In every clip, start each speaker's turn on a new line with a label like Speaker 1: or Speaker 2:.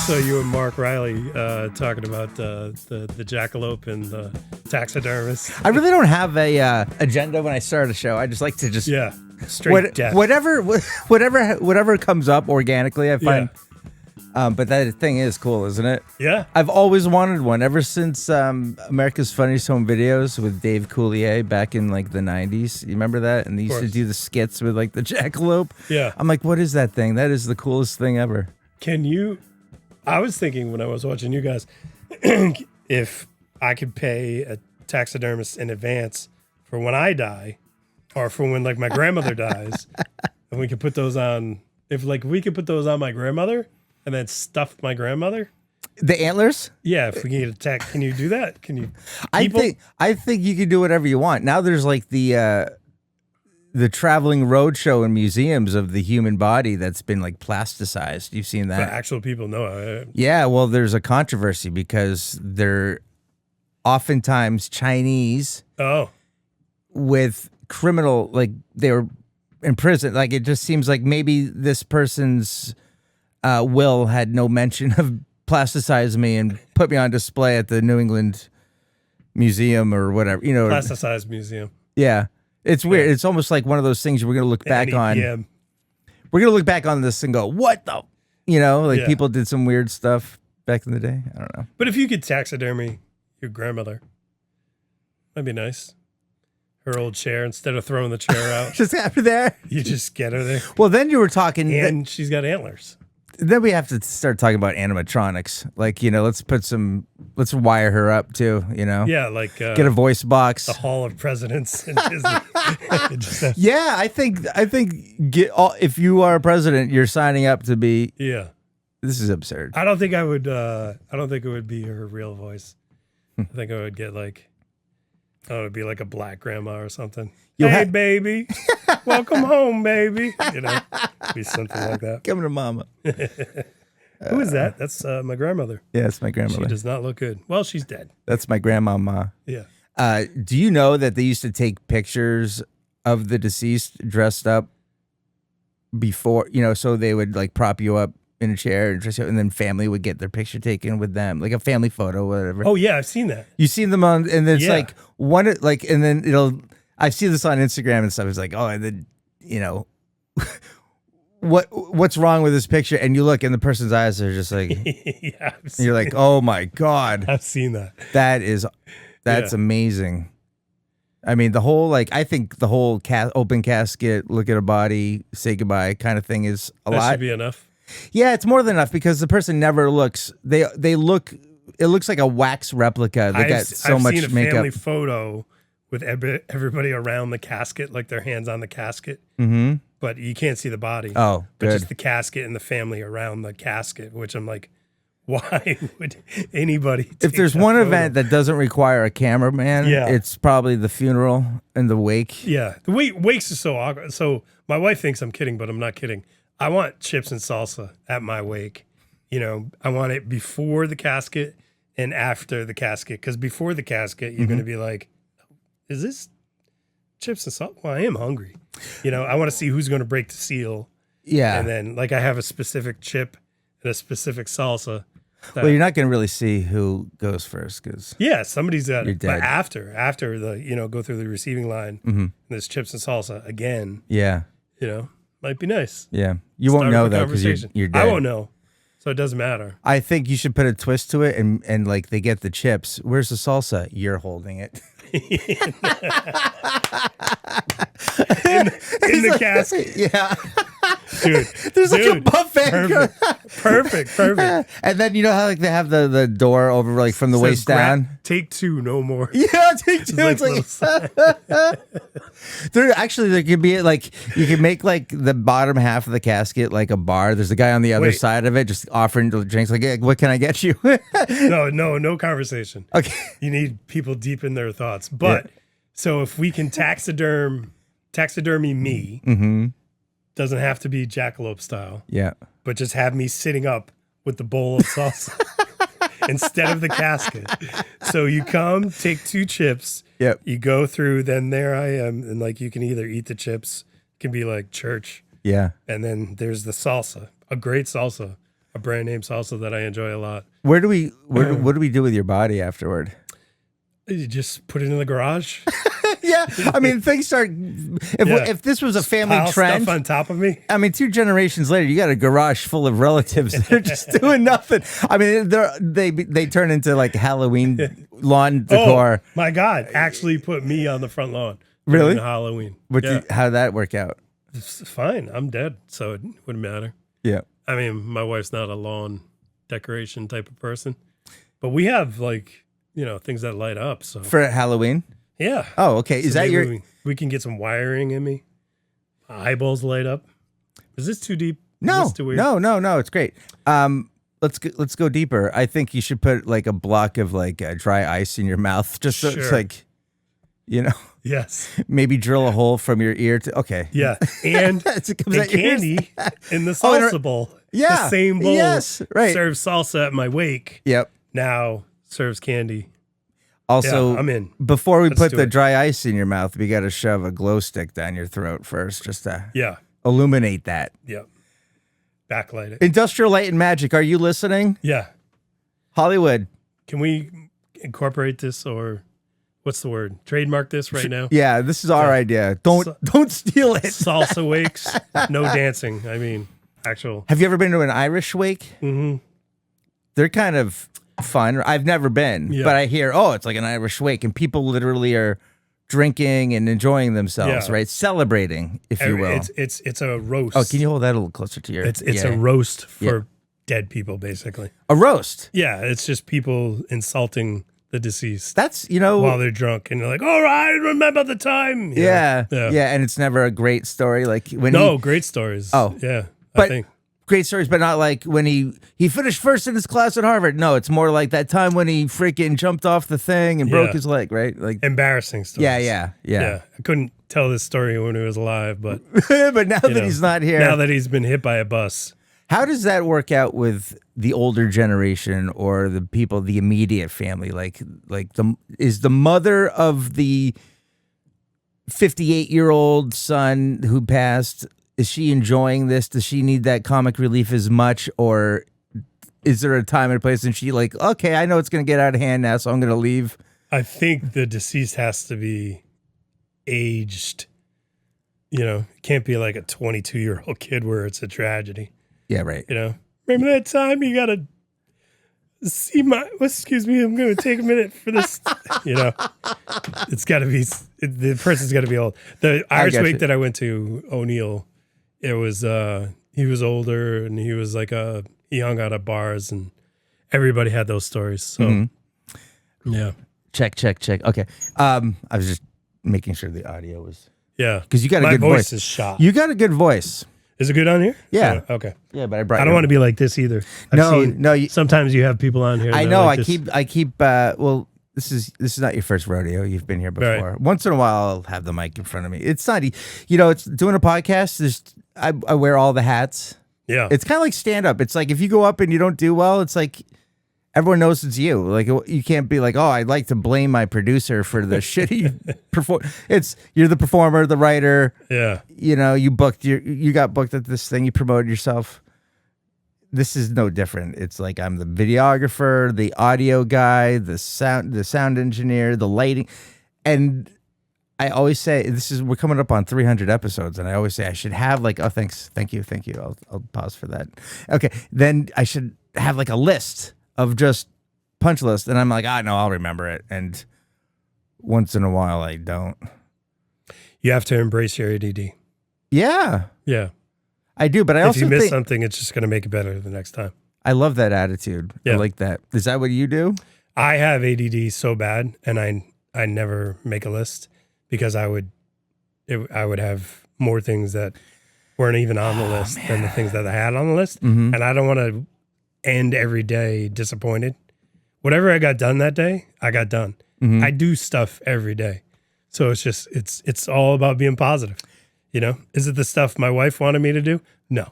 Speaker 1: saw you and Mark Riley talking about the jackalope and the taxidermist.
Speaker 2: I really don't have a agenda when I start a show. I just like to just
Speaker 1: straight death.
Speaker 2: Whatever comes up organically, I find. But that thing is cool, isn't it?
Speaker 1: Yeah.
Speaker 2: I've always wanted one ever since America's Funniest Home Videos with Dave Coulier back in like the 90s. You remember that? And they used to do the skits with like the jackalope.
Speaker 1: Yeah.
Speaker 2: I'm like, what is that thing? That is the coolest thing ever.
Speaker 1: I was thinking when I was watching you guys, if I could pay a taxidermist in advance for when I die or for when like my grandmother dies, and we could put those on, if like we could put those on my grandmother and then stuff my grandmother.
Speaker 2: The antlers?
Speaker 1: Yeah, if we can get a tech, can you do that? Can you?
Speaker 2: I think you can do whatever you want. Now there's like the traveling roadshow in museums of the human body that's been like plasticized. You've seen that?
Speaker 1: But actual people know.
Speaker 2: Yeah, well, there's a controversy because they're oftentimes Chinese.
Speaker 1: Oh.
Speaker 2: With criminal, like they were in prison. Like it just seems like maybe this person's will had no mention of plasticize me and put me on display at the New England Museum or whatever. You know,
Speaker 1: Plasticized museum.
Speaker 2: Yeah. It's weird. It's almost like one of those things we're going to look back on. We're going to look back on this and go, what the? You know, like people did some weird stuff back in the day. I don't know.
Speaker 1: But if you could taxidermy your grandmother, that'd be nice. Her old chair, instead of throwing the chair out.
Speaker 2: Just have her there.
Speaker 1: You just get her there.
Speaker 2: Well, then you were talking.
Speaker 1: And she's got antlers.
Speaker 2: Then we have to start talking about animatronics. Like, you know, let's wire her up too, you know?
Speaker 1: Yeah, like
Speaker 2: get a voice box.
Speaker 1: The Hall of Presidents in Disney.
Speaker 2: Yeah, I think if you are a president, you're signing up to be.
Speaker 1: Yeah.
Speaker 2: This is absurd.
Speaker 1: I don't think it would be her real voice. I think I would get like, it'd be like a black grandma or something. Hey, baby. Welcome home, baby. You know, be something like that.
Speaker 2: Coming to mama.
Speaker 1: Who is that? That's my grandmother.
Speaker 2: Yeah, it's my grandmother.
Speaker 1: She does not look good. Well, she's dead.
Speaker 2: That's my grandmama.
Speaker 1: Yeah.
Speaker 2: Do you know that they used to take pictures of the deceased dressed up before, you know, so they would like prop you up in a chair and then family would get their picture taken with them, like a family photo, whatever.
Speaker 1: Oh yeah, I've seen that.
Speaker 2: You've seen them on, and it's like one, like, and then I see this on Instagram and stuff. It's like, oh, and then, you know, what's wrong with this picture? And you look, and the person's eyes are just like, you're like, oh my God.
Speaker 1: I've seen that.
Speaker 2: That's amazing. I mean, the whole, like, I think the whole open casket, look at a body, say goodbye kind of thing is a lot.
Speaker 1: That should be enough.
Speaker 2: Yeah, it's more than enough because the person never looks. They look. It looks like a wax replica. They got so much makeup. I've seen a family
Speaker 1: photo with everybody around the casket, like their hands on the casket.
Speaker 2: Mm-hmm.
Speaker 1: But you can't see the body.
Speaker 2: Oh,
Speaker 1: but
Speaker 2: good.
Speaker 1: Just the casket and the family around the casket. Which I'm like, why would anybody?
Speaker 2: If there's one event that doesn't require a cameraman, it's probably the funeral and the wake.
Speaker 1: Yeah, the wakes are so awkward. So my wife thinks I'm kidding, but I'm not kidding. I want chips and salsa at my wake. You know, I want it before the casket and after the casket. Because before the casket, you're going to be like, is this chips and salsa? Well, I am hungry. You know, I want to see who's going to break the seal.
Speaker 2: Yeah.
Speaker 1: And then, like, I have a specific chip and a specific salsa.
Speaker 2: Well, you're not going to really see who goes first. Cause
Speaker 1: somebody's got it.
Speaker 2: Dead.
Speaker 1: But after the, you know, go through the receiving line, and there's chips and salsa again.
Speaker 2: Yeah.
Speaker 1: You know. Might be nice.
Speaker 2: Yeah. You won't know, though, because you're dead.
Speaker 1: I won't know. So it doesn't matter.
Speaker 2: I think you should put a twist to it and like they get the chips. Where's the salsa? You're holding it.
Speaker 1: in the casket.
Speaker 2: Yeah.
Speaker 1: Dude.
Speaker 2: There's like a buffet.
Speaker 1: Perfect.
Speaker 2: And then you know how like they have the door over like from the waist down?
Speaker 1: Take two, no more.
Speaker 2: Yeah, take two. It's there could be like you can make like the bottom half of the casket like a bar. There's a guy on the other side of it just offering drinks like, hey, what can I get you?
Speaker 1: No conversation.
Speaker 2: Okay.
Speaker 1: You need people deep in their thoughts. But so if we can taxidermy me, doesn't have to be jackalope style.
Speaker 2: Yeah.
Speaker 1: But just have me sitting up with the bowl of salsa instead of the casket. So you come, take two chips.
Speaker 2: Yep.
Speaker 1: You go through, then there I am. And like you can either eat the chips, it can be like church.
Speaker 2: Yeah.
Speaker 1: And then there's the salsa, a great salsa. a brand name salsa that I enjoy a lot.
Speaker 2: What do we do with your body afterward?
Speaker 1: You just put it in the garage.
Speaker 2: Yeah, I mean, things start. If this was a family
Speaker 1: Pile
Speaker 2: trend,
Speaker 1: stuff on top of me.
Speaker 2: I mean, 2 generations later, you got a garage full of relatives that are just doing nothing. I mean, they turn into like Halloween lawn decor.
Speaker 1: Oh my God! Actually, put me on the front lawn.
Speaker 2: Really?
Speaker 1: during Halloween.
Speaker 2: How'd that work out?
Speaker 1: It's fine. I'm dead, so it wouldn't matter.
Speaker 2: Yeah.
Speaker 1: I mean, my wife's not a lawn decoration type of person, but we have things that light up. So
Speaker 2: For Halloween?
Speaker 1: yeah.
Speaker 2: Oh, okay. Is that your?
Speaker 1: We can get some wiring in me. Eyeballs light up. Is this too deep?
Speaker 2: No,
Speaker 1: Is this too weird?
Speaker 2: no. It's great. Let's go deeper. I think you should put like a block of like dry ice in your mouth, just so it's
Speaker 1: Sure.
Speaker 2: like,
Speaker 1: Yes.
Speaker 2: maybe drill a hole from your ear to. Okay.
Speaker 1: Yeah. And,
Speaker 2: It comes
Speaker 1: and
Speaker 2: out your ears.
Speaker 1: candy in the
Speaker 2: Oh, and
Speaker 1: salsa bowl.
Speaker 2: Yeah.
Speaker 1: The same bowl
Speaker 2: Yes. Right.
Speaker 1: serves salsa at my wake.
Speaker 2: Yep.
Speaker 1: Now serves candy.
Speaker 2: Also,
Speaker 1: Yeah, I'm in.
Speaker 2: Before we
Speaker 1: Let's
Speaker 2: put
Speaker 1: do
Speaker 2: the
Speaker 1: it.
Speaker 2: dry ice in your mouth, we got to shove a glow stick down your throat first, just to
Speaker 1: Yeah.
Speaker 2: illuminate that.
Speaker 1: Yeah. Backlight it.
Speaker 2: Industrial Light and Magic, are you listening?
Speaker 1: Yeah.
Speaker 2: Hollywood.
Speaker 1: Can we incorporate this or what's the word? Trademark this right now?
Speaker 2: Yeah, this is our idea. Don't steal it.
Speaker 1: Salsa wakes, no dancing. I mean, actual.
Speaker 2: Have you ever been to an Irish wake?
Speaker 1: Mm-hmm.
Speaker 2: They're kind of fun. I've never been,
Speaker 1: Yeah.
Speaker 2: but I hear, it's like an Irish wake, and people literally are drinking and enjoying themselves,
Speaker 1: Yeah.
Speaker 2: right? Celebrating, if you will.
Speaker 1: It's a roast.
Speaker 2: Oh, can you hold that a little closer to your?
Speaker 1: It's
Speaker 2: yeah.
Speaker 1: a roast for dead people, basically.
Speaker 2: A roast.
Speaker 1: Yeah, it's just people insulting the deceased
Speaker 2: That's
Speaker 1: while they're drunk, and they're like, "All right, remember the time."
Speaker 2: Yeah, and it's never a great story. Like when
Speaker 1: great stories.
Speaker 2: Oh.
Speaker 1: yeah,
Speaker 2: But-
Speaker 1: I think.
Speaker 2: great stories, but not like when he finished first in his class at Harvard. No, it's more like that time when he freaking jumped off the thing and broke
Speaker 1: Yeah.
Speaker 2: his leg, right? Like
Speaker 1: Embarrassing stories.
Speaker 2: yeah.
Speaker 1: I couldn't tell this story when he was alive, but
Speaker 2: But now that he's not here,
Speaker 1: now that he's been hit by a bus,
Speaker 2: how does that work out with the older generation or the people, the immediate family? Is the mother of the 58-year-old son who passed, is she enjoying this? Does she need that comic relief as much, or is there a time and a place and she like, okay, I know it's going to get out of hand now, so I'm going to leave?
Speaker 1: I think the deceased has to be aged. It can't be like a 22-year-old kid where it's a tragedy.
Speaker 2: Yeah, right.
Speaker 1: Remember that time you got to see excuse me, I'm going to take a minute for this. It's got to be, the person's got to be old. The Irish wake that I went to, O'Neill, it was, he was older and he was like he hung out at bars and everybody had those stories. So, yeah.
Speaker 2: Check. Okay. I was just making sure the audio was.
Speaker 1: Yeah.
Speaker 2: Because you got a
Speaker 1: My
Speaker 2: good
Speaker 1: voice
Speaker 2: voice.
Speaker 1: is shot.
Speaker 2: You got a good voice.
Speaker 1: Is it good on here?
Speaker 2: Yeah.
Speaker 1: Oh, okay.
Speaker 2: Yeah, but I brought.
Speaker 1: I don't want to be like this either.
Speaker 2: No.
Speaker 1: Sometimes you have people on here.
Speaker 2: I
Speaker 1: that are
Speaker 2: know.
Speaker 1: like
Speaker 2: I
Speaker 1: this.
Speaker 2: keep. Well, this is not your first rodeo. You've been here before.
Speaker 1: Right.
Speaker 2: Once in a while, I'll have the mic in front of me. It's not. It's doing a podcast. I wear all the hats.
Speaker 1: Yeah.
Speaker 2: It's kind of like stand up. It's like if you go up and you don't do well, it's like everyone knows it's you. Like you can't be like, I'd like to blame my producer for the shitty perform. You're the performer, the writer.
Speaker 1: Yeah.
Speaker 2: You got booked at this thing. You promoted yourself. This is no different. It's like I'm the videographer, the audio guy, the sound engineer, the lighting, and I always say we're coming up on 300 episodes, and I always say I should have like, thank you. I'll pause for that. Okay, then I should have like a list of just punch list, and I'm like, no, I'll remember it, and once in a while I don't.
Speaker 1: You have to embrace your ADD.
Speaker 2: Yeah,
Speaker 1: Yeah.
Speaker 2: I do, but I
Speaker 1: If
Speaker 2: also
Speaker 1: you miss
Speaker 2: think
Speaker 1: something, it's just going to make it better the next time.
Speaker 2: I love that attitude. I
Speaker 1: Yeah.
Speaker 2: like that. Is that what you do?
Speaker 1: I have ADD so bad, and I never make a list because I would have more things that weren't even on the list than the things that I had on the list, and I don't want to end every day disappointed. Whatever I got done that day, I got done. I do stuff every day, so it's just it's all about being positive. Is it the stuff my wife wanted me to do? No.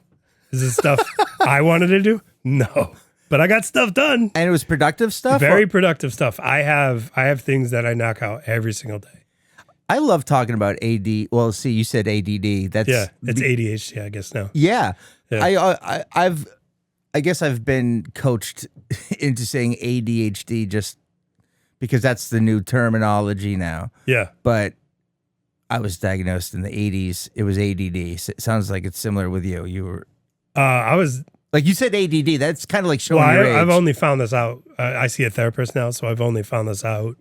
Speaker 1: Is it stuff I wanted to do? No. But I got stuff done.
Speaker 2: And it was productive stuff?
Speaker 1: Very productive stuff. I have things that I knock out every single day.
Speaker 2: I love talking about AD. Well, see, you said ADD. That's
Speaker 1: It's ADHD, I guess now.
Speaker 2: Yeah.
Speaker 1: Yeah.
Speaker 2: I guess I've been coached into saying ADHD just because that's the new terminology now.
Speaker 1: Yeah.
Speaker 2: But I was diagnosed in the 80s. It was ADD. So it sounds like it's similar with you. You were
Speaker 1: I was
Speaker 2: like you said ADD. That's kind of like showing
Speaker 1: well.
Speaker 2: your age.
Speaker 1: I've only found this out. I see a therapist now, so I've only found this out.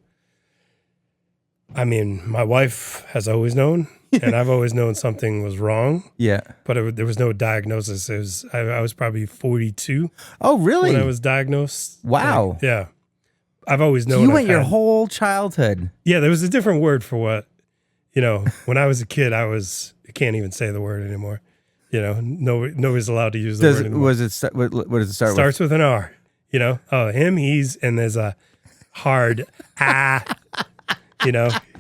Speaker 1: I mean, my wife has always known, and I've always known something was wrong.
Speaker 2: Yeah.
Speaker 1: But there was no diagnosis. It was I was probably 42
Speaker 2: Oh, really?
Speaker 1: when I was diagnosed.
Speaker 2: Wow.
Speaker 1: Like, yeah. I've always known.
Speaker 2: So you
Speaker 1: I've
Speaker 2: went your
Speaker 1: had-
Speaker 2: whole childhood.
Speaker 1: Yeah, there was a different word for what, when I was a kid, I can't even say the word anymore. Nobody's allowed to use the word anymore.
Speaker 2: What does it start with?
Speaker 1: Starts with an R, him, he's, and there's a hard,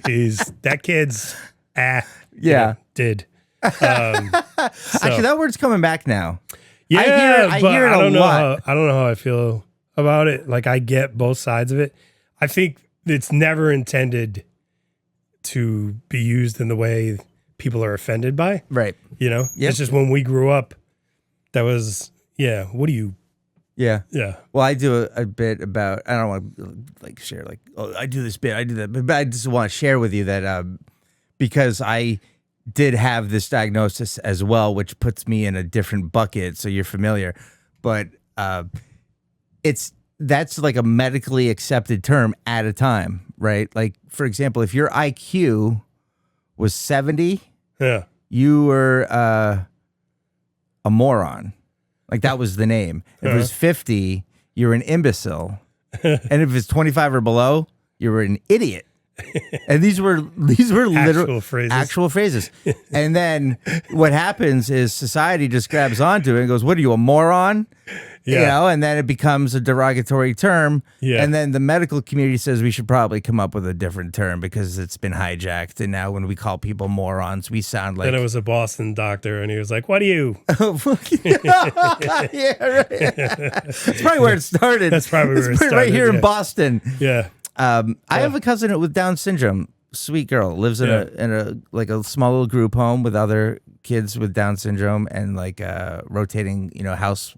Speaker 1: he's, that kid's,
Speaker 2: Yeah.
Speaker 1: did.
Speaker 2: Actually, that word's coming back now.
Speaker 1: Yeah,
Speaker 2: I hear it a lot.
Speaker 1: I don't know how I feel about it. Like, I get both sides of it. I think it's never intended to be used in the way people are offended by.
Speaker 2: Right.
Speaker 1: Yep. It's just when we grew up, that was, what do you,
Speaker 2: Yeah.
Speaker 1: yeah.
Speaker 2: Well, I do a bit about, I don't want to share I do this bit, I do that, but I just want to share with you that because I did have this diagnosis as well, which puts me in a different bucket. So you're familiar, but that's like a medically accepted term at a time, right? Like, for example, if your IQ was 70,
Speaker 1: Yeah.
Speaker 2: you were a moron. Like, that was the name. If it was 50, you're an imbecile. And if it's 25 or below, you're an idiot. And these were literal actual phrases. And then what happens is society just grabs onto it and goes, "What are you, a moron?"
Speaker 1: Yeah.
Speaker 2: And then it becomes a derogatory term.
Speaker 1: Yeah.
Speaker 2: And then the medical community says we should probably come up with a different term because it's been hijacked. And now when we call people morons, we sound like...
Speaker 1: Then it was a Boston doctor, and he was like, "What are you?"
Speaker 2: Yeah, right. That's probably where it started.
Speaker 1: That's probably where it started,
Speaker 2: right here
Speaker 1: yeah.
Speaker 2: in Boston.
Speaker 1: Yeah.
Speaker 2: I have a cousin with Down syndrome. Sweet girl, lives in a small little group home with other kids with Down syndrome and like rotating, house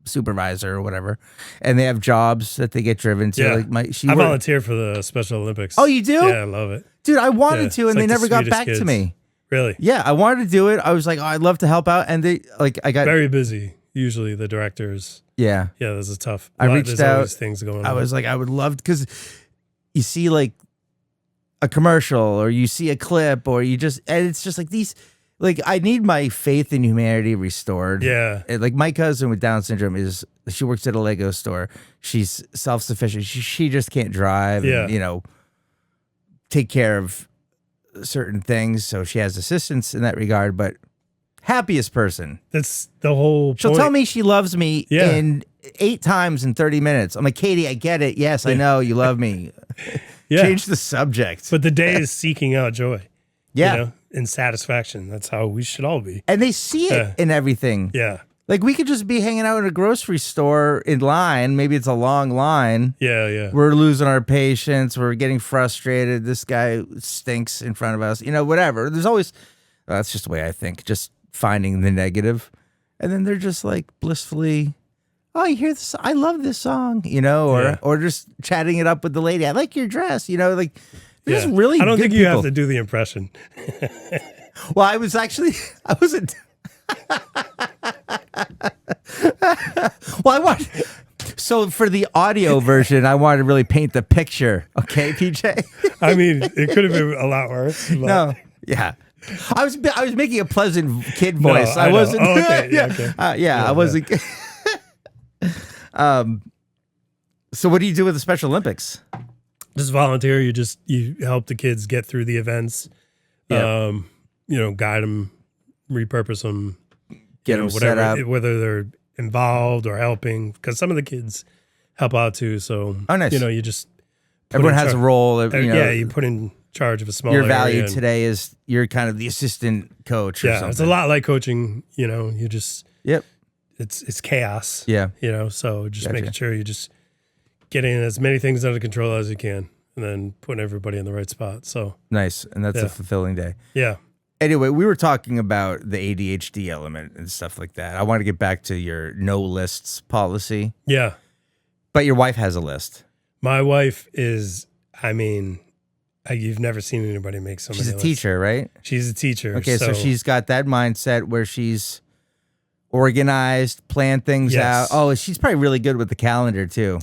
Speaker 2: supervisor or whatever. And they have jobs that they get driven to.
Speaker 1: Yeah.
Speaker 2: Like
Speaker 1: I volunteer for the Special Olympics.
Speaker 2: Oh, you do?
Speaker 1: Yeah, I love it.
Speaker 2: Dude, I wanted to, and
Speaker 1: it's
Speaker 2: they
Speaker 1: like the
Speaker 2: never got
Speaker 1: sweetest
Speaker 2: back
Speaker 1: kids.
Speaker 2: to me.
Speaker 1: Really?
Speaker 2: Yeah, I wanted to do it. I was like, oh, I'd love to help out, and they I got
Speaker 1: Very busy. Usually the directors.
Speaker 2: yeah.
Speaker 1: Yeah, this is tough.
Speaker 2: I reached
Speaker 1: There's
Speaker 2: out.
Speaker 1: always things going on.
Speaker 2: I was like, I would love because you see like a commercial or you see a clip or and it's just like these, like I need my faith in humanity restored.
Speaker 1: Yeah.
Speaker 2: And, like my cousin with Down syndrome she works at a Lego store. She's self-sufficient. She just can't drive.
Speaker 1: Yeah.
Speaker 2: And, take care of certain things. So she has assistance in that regard, but happiest person.
Speaker 1: That's the whole
Speaker 2: She'll
Speaker 1: point.
Speaker 2: tell me she loves me
Speaker 1: Yeah.
Speaker 2: in 8 times in 30 minutes. I'm like, Katie, I get it. Yes, I know you love me.
Speaker 1: Yeah.
Speaker 2: Change the subject.
Speaker 1: But the day is seeking out joy.
Speaker 2: Yeah.
Speaker 1: And satisfaction. That's how we should all be.
Speaker 2: And they see it in everything.
Speaker 1: Yeah.
Speaker 2: Like we could just be hanging out in a grocery store in line. Maybe it's a long line.
Speaker 1: Yeah. Yeah.
Speaker 2: We're losing our patience. We're getting frustrated. This guy stinks in front of us. Whatever. There's always, that's just the way I think, just finding the negative. And then they're just like blissfully, oh, you hear this? I love this song, or just chatting it up with the lady. I like your dress, like there's really.
Speaker 1: I don't
Speaker 2: good
Speaker 1: think you
Speaker 2: people.
Speaker 1: have to do the impression.
Speaker 2: Well, I wasn't. Well, I want. So for the audio version, I wanted to really paint the picture. Okay, PJ.
Speaker 1: I mean, it could have been a lot worse. But
Speaker 2: No, yeah. I was making a pleasant kid voice.
Speaker 1: I know.
Speaker 2: wasn't.
Speaker 1: Oh, okay. Yeah, okay.
Speaker 2: I wasn't. So what do you do with the Special Olympics?
Speaker 1: Just volunteer. You help the kids get through the events.
Speaker 2: Yeah.
Speaker 1: Guide them, repurpose them,
Speaker 2: Get them set up.
Speaker 1: whether they're involved or helping, because some of the kids help out too. So,
Speaker 2: Oh, nice.
Speaker 1: You just put
Speaker 2: Everyone
Speaker 1: in
Speaker 2: has a
Speaker 1: char-
Speaker 2: role.
Speaker 1: you put in charge of a small
Speaker 2: Your
Speaker 1: area
Speaker 2: value
Speaker 1: and-
Speaker 2: today is you're kind of the assistant coach. Or
Speaker 1: Yeah,
Speaker 2: something.
Speaker 1: it's a lot like coaching. You just
Speaker 2: Yep.
Speaker 1: it's chaos.
Speaker 2: Yeah.
Speaker 1: So just
Speaker 2: Gotcha.
Speaker 1: making sure you just getting as many things under control as you can, and then putting everybody in the right spot. So
Speaker 2: Nice, and that's
Speaker 1: Yeah.
Speaker 2: a fulfilling day.
Speaker 1: yeah,
Speaker 2: Anyway, we were talking about the ADHD element and stuff like that. I want to get back to your no lists policy.
Speaker 1: Yeah.
Speaker 2: But your wife has a list.
Speaker 1: My wife is, I mean, you've never seen anybody make so many
Speaker 2: She's a
Speaker 1: lists.
Speaker 2: teacher, right?
Speaker 1: She's a teacher.
Speaker 2: Okay, so she's got that mindset where she's organized, plan things out.
Speaker 1: Yes.
Speaker 2: Oh, she's probably really good with the calendar too.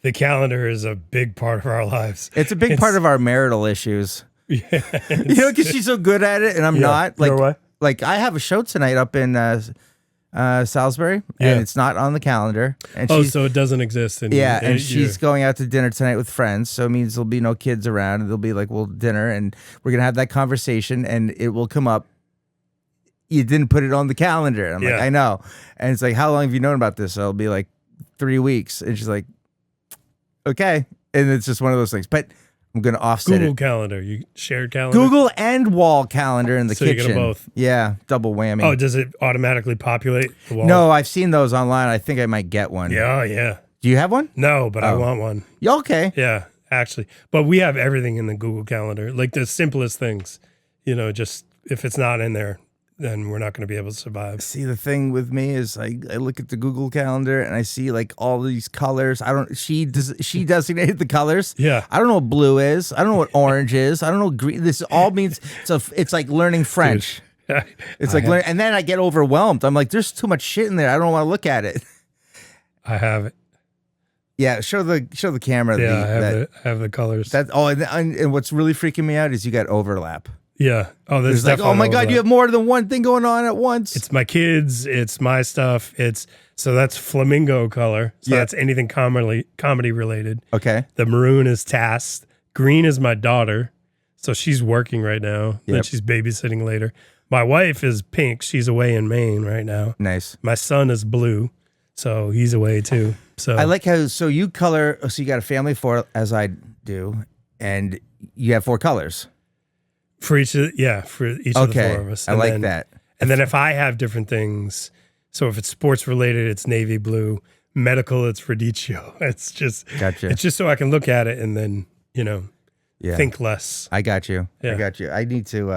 Speaker 1: The calendar is a big part of our lives.
Speaker 2: It's a big part of our marital issues.
Speaker 1: Yeah,
Speaker 2: You know, because she's so good at it and I'm not.
Speaker 1: You know what?
Speaker 2: Like I have a show tonight up in Salisbury,
Speaker 1: Yeah.
Speaker 2: and it's not on the calendar. And
Speaker 1: So it doesn't exist.
Speaker 2: and she's going out to dinner tonight with friends, so it means there'll be no kids around, and they'll be like, well, dinner, and we're going to have that conversation, and it will come up. You didn't put it on the calendar. And I'm like,
Speaker 1: Yeah.
Speaker 2: I know. And it's like, how long have you known about this? So it'll be like 3 weeks. And she's like, okay. And it's just one of those things. But I'm going to offset
Speaker 1: Google
Speaker 2: it.
Speaker 1: Calendar. You shared calendar?
Speaker 2: Google and wall calendar in the
Speaker 1: So you
Speaker 2: kitchen.
Speaker 1: get 'em both.
Speaker 2: Yeah, double whammy.
Speaker 1: Oh, does it automatically populate the wall?
Speaker 2: No, I've seen those online. I think I might get one.
Speaker 1: Yeah, yeah.
Speaker 2: Do you have one?
Speaker 1: No, but I
Speaker 2: Oh.
Speaker 1: want one.
Speaker 2: Yeah, okay.
Speaker 1: Yeah, actually. But we have everything in the Google Calendar. Like the simplest things. You know, just if it's not in there, then we're not going to be able to survive.
Speaker 2: See, the thing with me is I look at the Google Calendar and I see like all these colors. She designated the colors.
Speaker 1: Yeah.
Speaker 2: I don't know what blue is. I don't know what orange is. I don't know what green. This all means it's like learning French. It's like learning, and then I get overwhelmed. I'm like, there's too much shit in there. I don't want to look at it.
Speaker 1: I have it.
Speaker 2: Yeah, show the camera.
Speaker 1: Yeah, I have the colors.
Speaker 2: And what's really freaking me out is you got overlap.
Speaker 1: Yeah. Oh, there's
Speaker 2: It's like, oh my God, you have more than one thing going on at once.
Speaker 1: It's my kids. It's my stuff. So that's flamingo color. So
Speaker 2: Yeah.
Speaker 1: that's anything comedy related.
Speaker 2: Okay.
Speaker 1: The maroon is task. Green is my daughter. So she's working right now. Then
Speaker 2: Yep.
Speaker 1: she's babysitting later. My wife is pink. She's away in Maine right now.
Speaker 2: Nice.
Speaker 1: My son is blue. So he's away too. So
Speaker 2: I like how, so you color, so you got a family of 4 as I do, and you have 4 colors.
Speaker 1: for each of the 4 of us.
Speaker 2: I like that.
Speaker 1: And then if I have different things, so if it's sports related, it's navy blue. Medical, it's radicchio. It's just
Speaker 2: Gotcha.
Speaker 1: It's just so I can look at it and then,
Speaker 2: Yeah.
Speaker 1: think less.
Speaker 2: I got you.
Speaker 1: Yeah.
Speaker 2: I got you. I need to,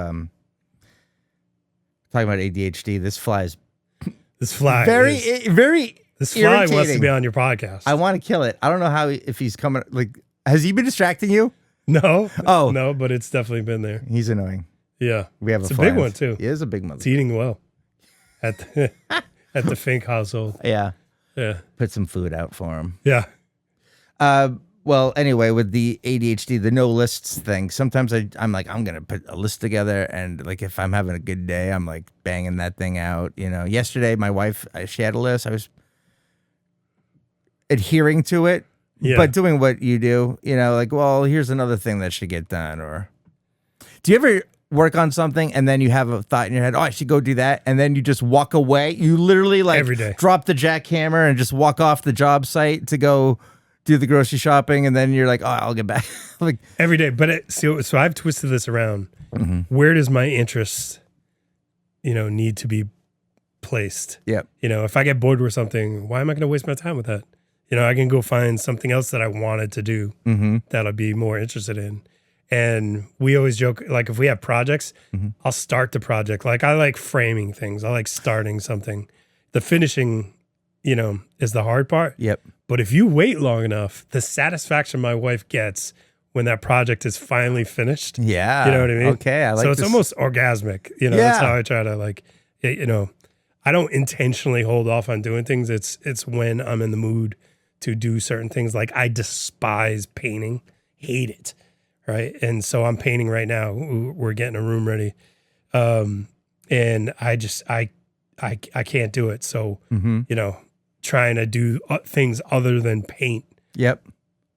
Speaker 2: talking about ADHD, this flies
Speaker 1: This fly
Speaker 2: very
Speaker 1: this fly wants to
Speaker 2: irritating.
Speaker 1: be on your podcast.
Speaker 2: I want to kill it. I don't know how, if he's coming, like, has he been distracting you?
Speaker 1: No.
Speaker 2: Oh.
Speaker 1: No, but it's definitely been there.
Speaker 2: He's annoying.
Speaker 1: Yeah.
Speaker 2: We have
Speaker 1: It's
Speaker 2: a
Speaker 1: a big
Speaker 2: fly.
Speaker 1: one too.
Speaker 2: He is a big mother.
Speaker 1: It's eating well at the, at the Fink household.
Speaker 2: Yeah.
Speaker 1: Yeah.
Speaker 2: Put some food out for him.
Speaker 1: Yeah.
Speaker 2: Well, anyway, with the ADHD, the no lists thing, sometimes I'm like, I'm going to put a list together. And like, if I'm having a good day, I'm like banging that thing out. Yesterday, my wife, she had a list. I was adhering to it,
Speaker 1: Yeah.
Speaker 2: but doing what you do, like, well, here's another thing that should get done. Or do you ever work on something and then you have a thought in your head, oh, I should go do that. And then you just walk away. You literally like
Speaker 1: Every day.
Speaker 2: drop the jackhammer and just walk off the job site to go do the grocery shopping. And then you're like, oh, I'll get back. Like,
Speaker 1: Every day. But so I've twisted this around.
Speaker 2: Mm-hmm.
Speaker 1: Where does my interest, need to be placed?
Speaker 2: yep.
Speaker 1: If I get bored with something, why am I going to waste my time with that? I can go find something else that I wanted to do
Speaker 2: Mm-hmm.
Speaker 1: that I'd be more interested in. And we always joke, like if we have projects,
Speaker 2: Mm-hmm.
Speaker 1: I'll start the project. Like I like framing things. I like starting something. The finishing, is the hard part.
Speaker 2: Yep.
Speaker 1: But if you wait long enough, the satisfaction my wife gets when that project is finally finished.
Speaker 2: Yeah.
Speaker 1: You know what I mean?
Speaker 2: Okay. I like
Speaker 1: so it's
Speaker 2: this.
Speaker 1: almost orgasmic. That's
Speaker 2: Yeah.
Speaker 1: how I try to I don't intentionally hold off on doing things. It's when I'm in the mood to do certain things. Like I despise painting, hate it. Right. And so I'm painting right now. We're getting a room ready. And I can't do it. So, trying to do things other than paint
Speaker 2: Yep.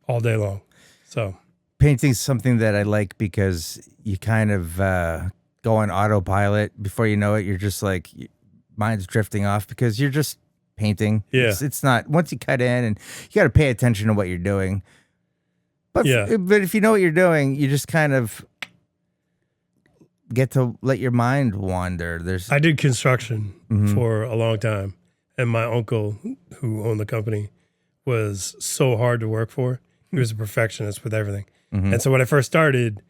Speaker 1: all day long. So
Speaker 2: Painting's something that I like because you kind of go on autopilot. Before you know it, you're just like, mind's drifting off because you're just painting.
Speaker 1: Yeah.
Speaker 2: It's not, once you cut in, and you got to pay attention to what you're doing. But,
Speaker 1: Yeah.
Speaker 2: but if you know what you're doing, you just kind of get to let your mind wander.
Speaker 1: I did construction
Speaker 2: Mm-hmm.
Speaker 1: for a long time. And my uncle, who owned the company, was so hard to work for. He was a perfectionist with everything.
Speaker 2: Mm-hmm.
Speaker 1: And so when I first started,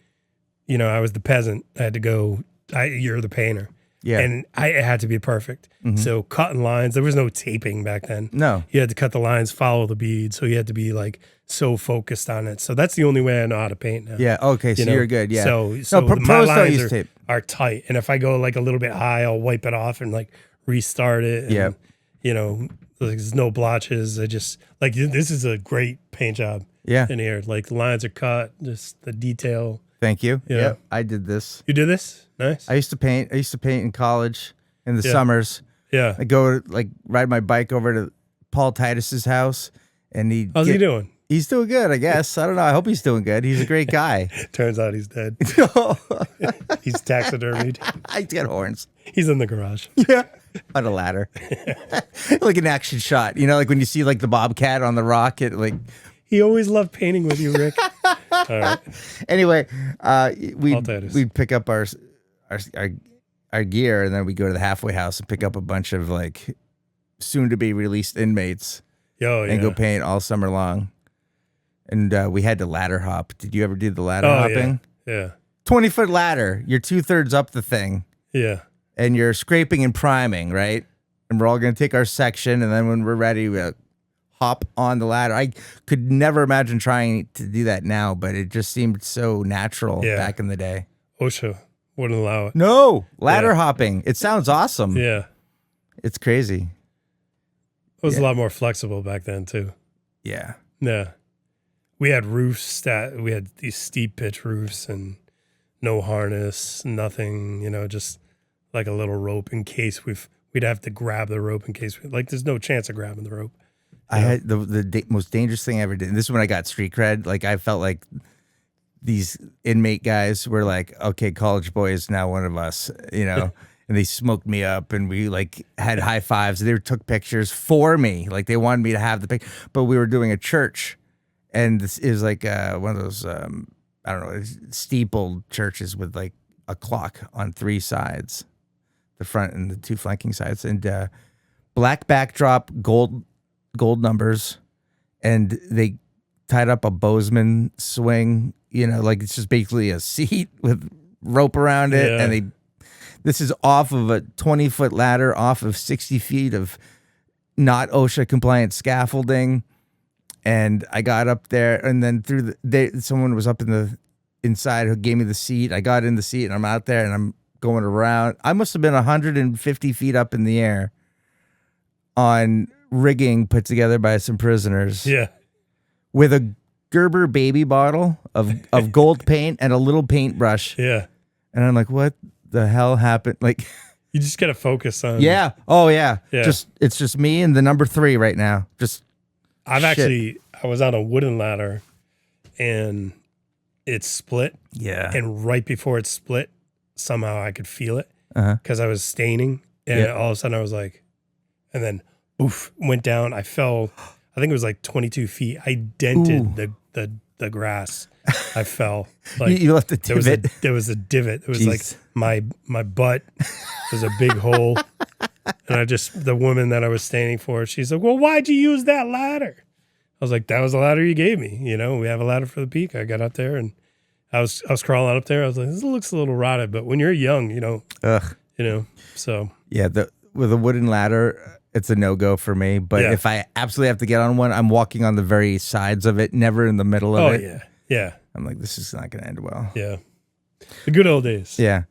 Speaker 1: I was the peasant. I had to go you're the painter.
Speaker 2: Yeah.
Speaker 1: And it had to be perfect. So cutting lines, there was no taping back then.
Speaker 2: No.
Speaker 1: You had to cut the lines, follow the bead. So you had to be like so focused on it. So that's the only way I know how to paint now.
Speaker 2: Yeah. Okay. So you're good. Yeah.
Speaker 1: So my
Speaker 2: pros don't
Speaker 1: lines
Speaker 2: use tape.
Speaker 1: are tight. And if I go like a little bit high, I'll wipe it off and like restart it. And,
Speaker 2: Yeah.
Speaker 1: You know, there's no blotches. I just like, this is a great paint job.
Speaker 2: Yeah.
Speaker 1: In here. Like the lines are cut, just the detail.
Speaker 2: Thank you.
Speaker 1: Yeah.
Speaker 2: Yep, I did this.
Speaker 1: You did this? Nice.
Speaker 2: I used to paint. I used to paint in college in the
Speaker 1: Yeah.
Speaker 2: summers.
Speaker 1: Yeah.
Speaker 2: I go like ride my bike over to Paul Titus's house, and
Speaker 1: How's he doing?
Speaker 2: He's doing good, I guess. I don't know. I hope he's doing good. He's a great guy.
Speaker 1: Turns out he's dead. He's taxidermied.
Speaker 2: He's got horns.
Speaker 1: He's in the garage.
Speaker 2: Yeah. On a ladder. Like an action shot. You know, like when you see like the bobcat on the rock, it like
Speaker 1: He always loved painting with you, Rick. All right.
Speaker 2: anyway,
Speaker 1: Paul Titus.
Speaker 2: we'd pick up our gear, and then we go to the halfway house and pick up a bunch of like soon to be released inmates and go paint all summer long. And we had to ladder hop. Did you ever do the ladder hopping?
Speaker 1: Yeah.
Speaker 2: 20-foot ladder. You're 2/3 up the thing,
Speaker 1: Yeah.
Speaker 2: and you're scraping and priming, right? And we're all going to take our section, and then when we're ready, we hop on the ladder. I could never imagine trying to do that now, but it just seemed so natural back in the day.
Speaker 1: OSHA wouldn't allow it.
Speaker 2: No, ladder hopping. It sounds awesome.
Speaker 1: Yeah.
Speaker 2: It's crazy.
Speaker 1: It was a lot more flexible back then, too.
Speaker 2: Yeah.
Speaker 1: Yeah. We had roofs we had these steep pitch roofs and no harness, nothing, you know, just like a little rope in case we'd have to grab the rope in case there's no chance of grabbing the rope.
Speaker 2: I had the most dangerous thing I ever did. And this is when I got street cred. Like I felt like these inmate guys were like, okay, college boy is now one of us, you know, and they smoked me up and we like had high fives. They took pictures for me. Like they wanted me to have the pic, but we were doing a church, and this is like one of those, I don't know, steepled churches with like a clock on 3 sides, the front and the 2 flanking sides, and black backdrop, gold numbers, and they tied up a Bozeman swing, you know, like it's just basically a seat with rope around it.
Speaker 1: Yeah.
Speaker 2: And this is off of a 20-foot ladder, off of 60 feet of not OSHA compliant scaffolding. And I got up there, and then someone was up inside who gave me the seat. I got in the seat, and I'm out there, and I'm going around. I must have been 150 feet up in the air on rigging put together by some prisoners.
Speaker 1: Yeah.
Speaker 2: With a Gerber baby bottle of gold paint and a little paintbrush.
Speaker 1: Yeah.
Speaker 2: And I'm like, what the hell happened? Like,
Speaker 1: you just got to focus on.
Speaker 2: yeah. Oh yeah.
Speaker 1: Yeah.
Speaker 2: It's just me and the number 3 right now.
Speaker 1: I was on a wooden ladder and it split.
Speaker 2: Yeah.
Speaker 1: And right before it split, somehow I could feel it because
Speaker 2: Uh-huh.
Speaker 1: I was staining. And all of a sudden I was like, and then oof, went down. I fell, I think it was like 22 feet. I dented the grass. I fell. Like
Speaker 2: you left a divot.
Speaker 1: There was a divot. It was
Speaker 2: Jeez.
Speaker 1: like my butt was a big hole. And the woman that I was standing for, she's like, well, why'd you use that ladder? I was like, that was the ladder you gave me. You know, we have a ladder for the peak. I got up there and I was crawling up there. I was like, this looks a little rotted, but when you're young, you know, so.
Speaker 2: Yeah. With a wooden ladder, it's a no-go for me. But if I absolutely have to get on one, I'm walking on the very sides of it, never in the middle of it.
Speaker 1: Oh, yeah. Yeah.
Speaker 2: I'm like, this is not going to end well.
Speaker 1: Yeah. The good old days.
Speaker 2: Yeah.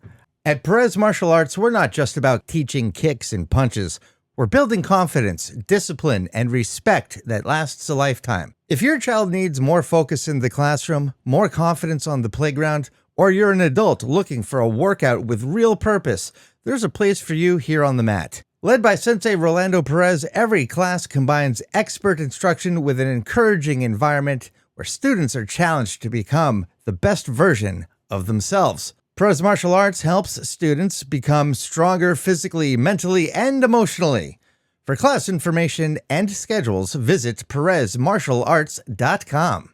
Speaker 2: At Perez Martial Arts, we're not just about teaching kicks and punches. We're building confidence, discipline, and respect that lasts a lifetime. If your child needs more focus in the classroom, more confidence on the playground, or you're an adult looking for a workout with real purpose, there's a place for you here on the mat. Led by Sensei Rolando Perez, every class combines expert instruction with an encouraging environment where students are challenged to become the best version of themselves. Perez Martial Arts helps students become stronger physically, mentally, and emotionally. For class information and schedules, visit PerezMartialArts.com.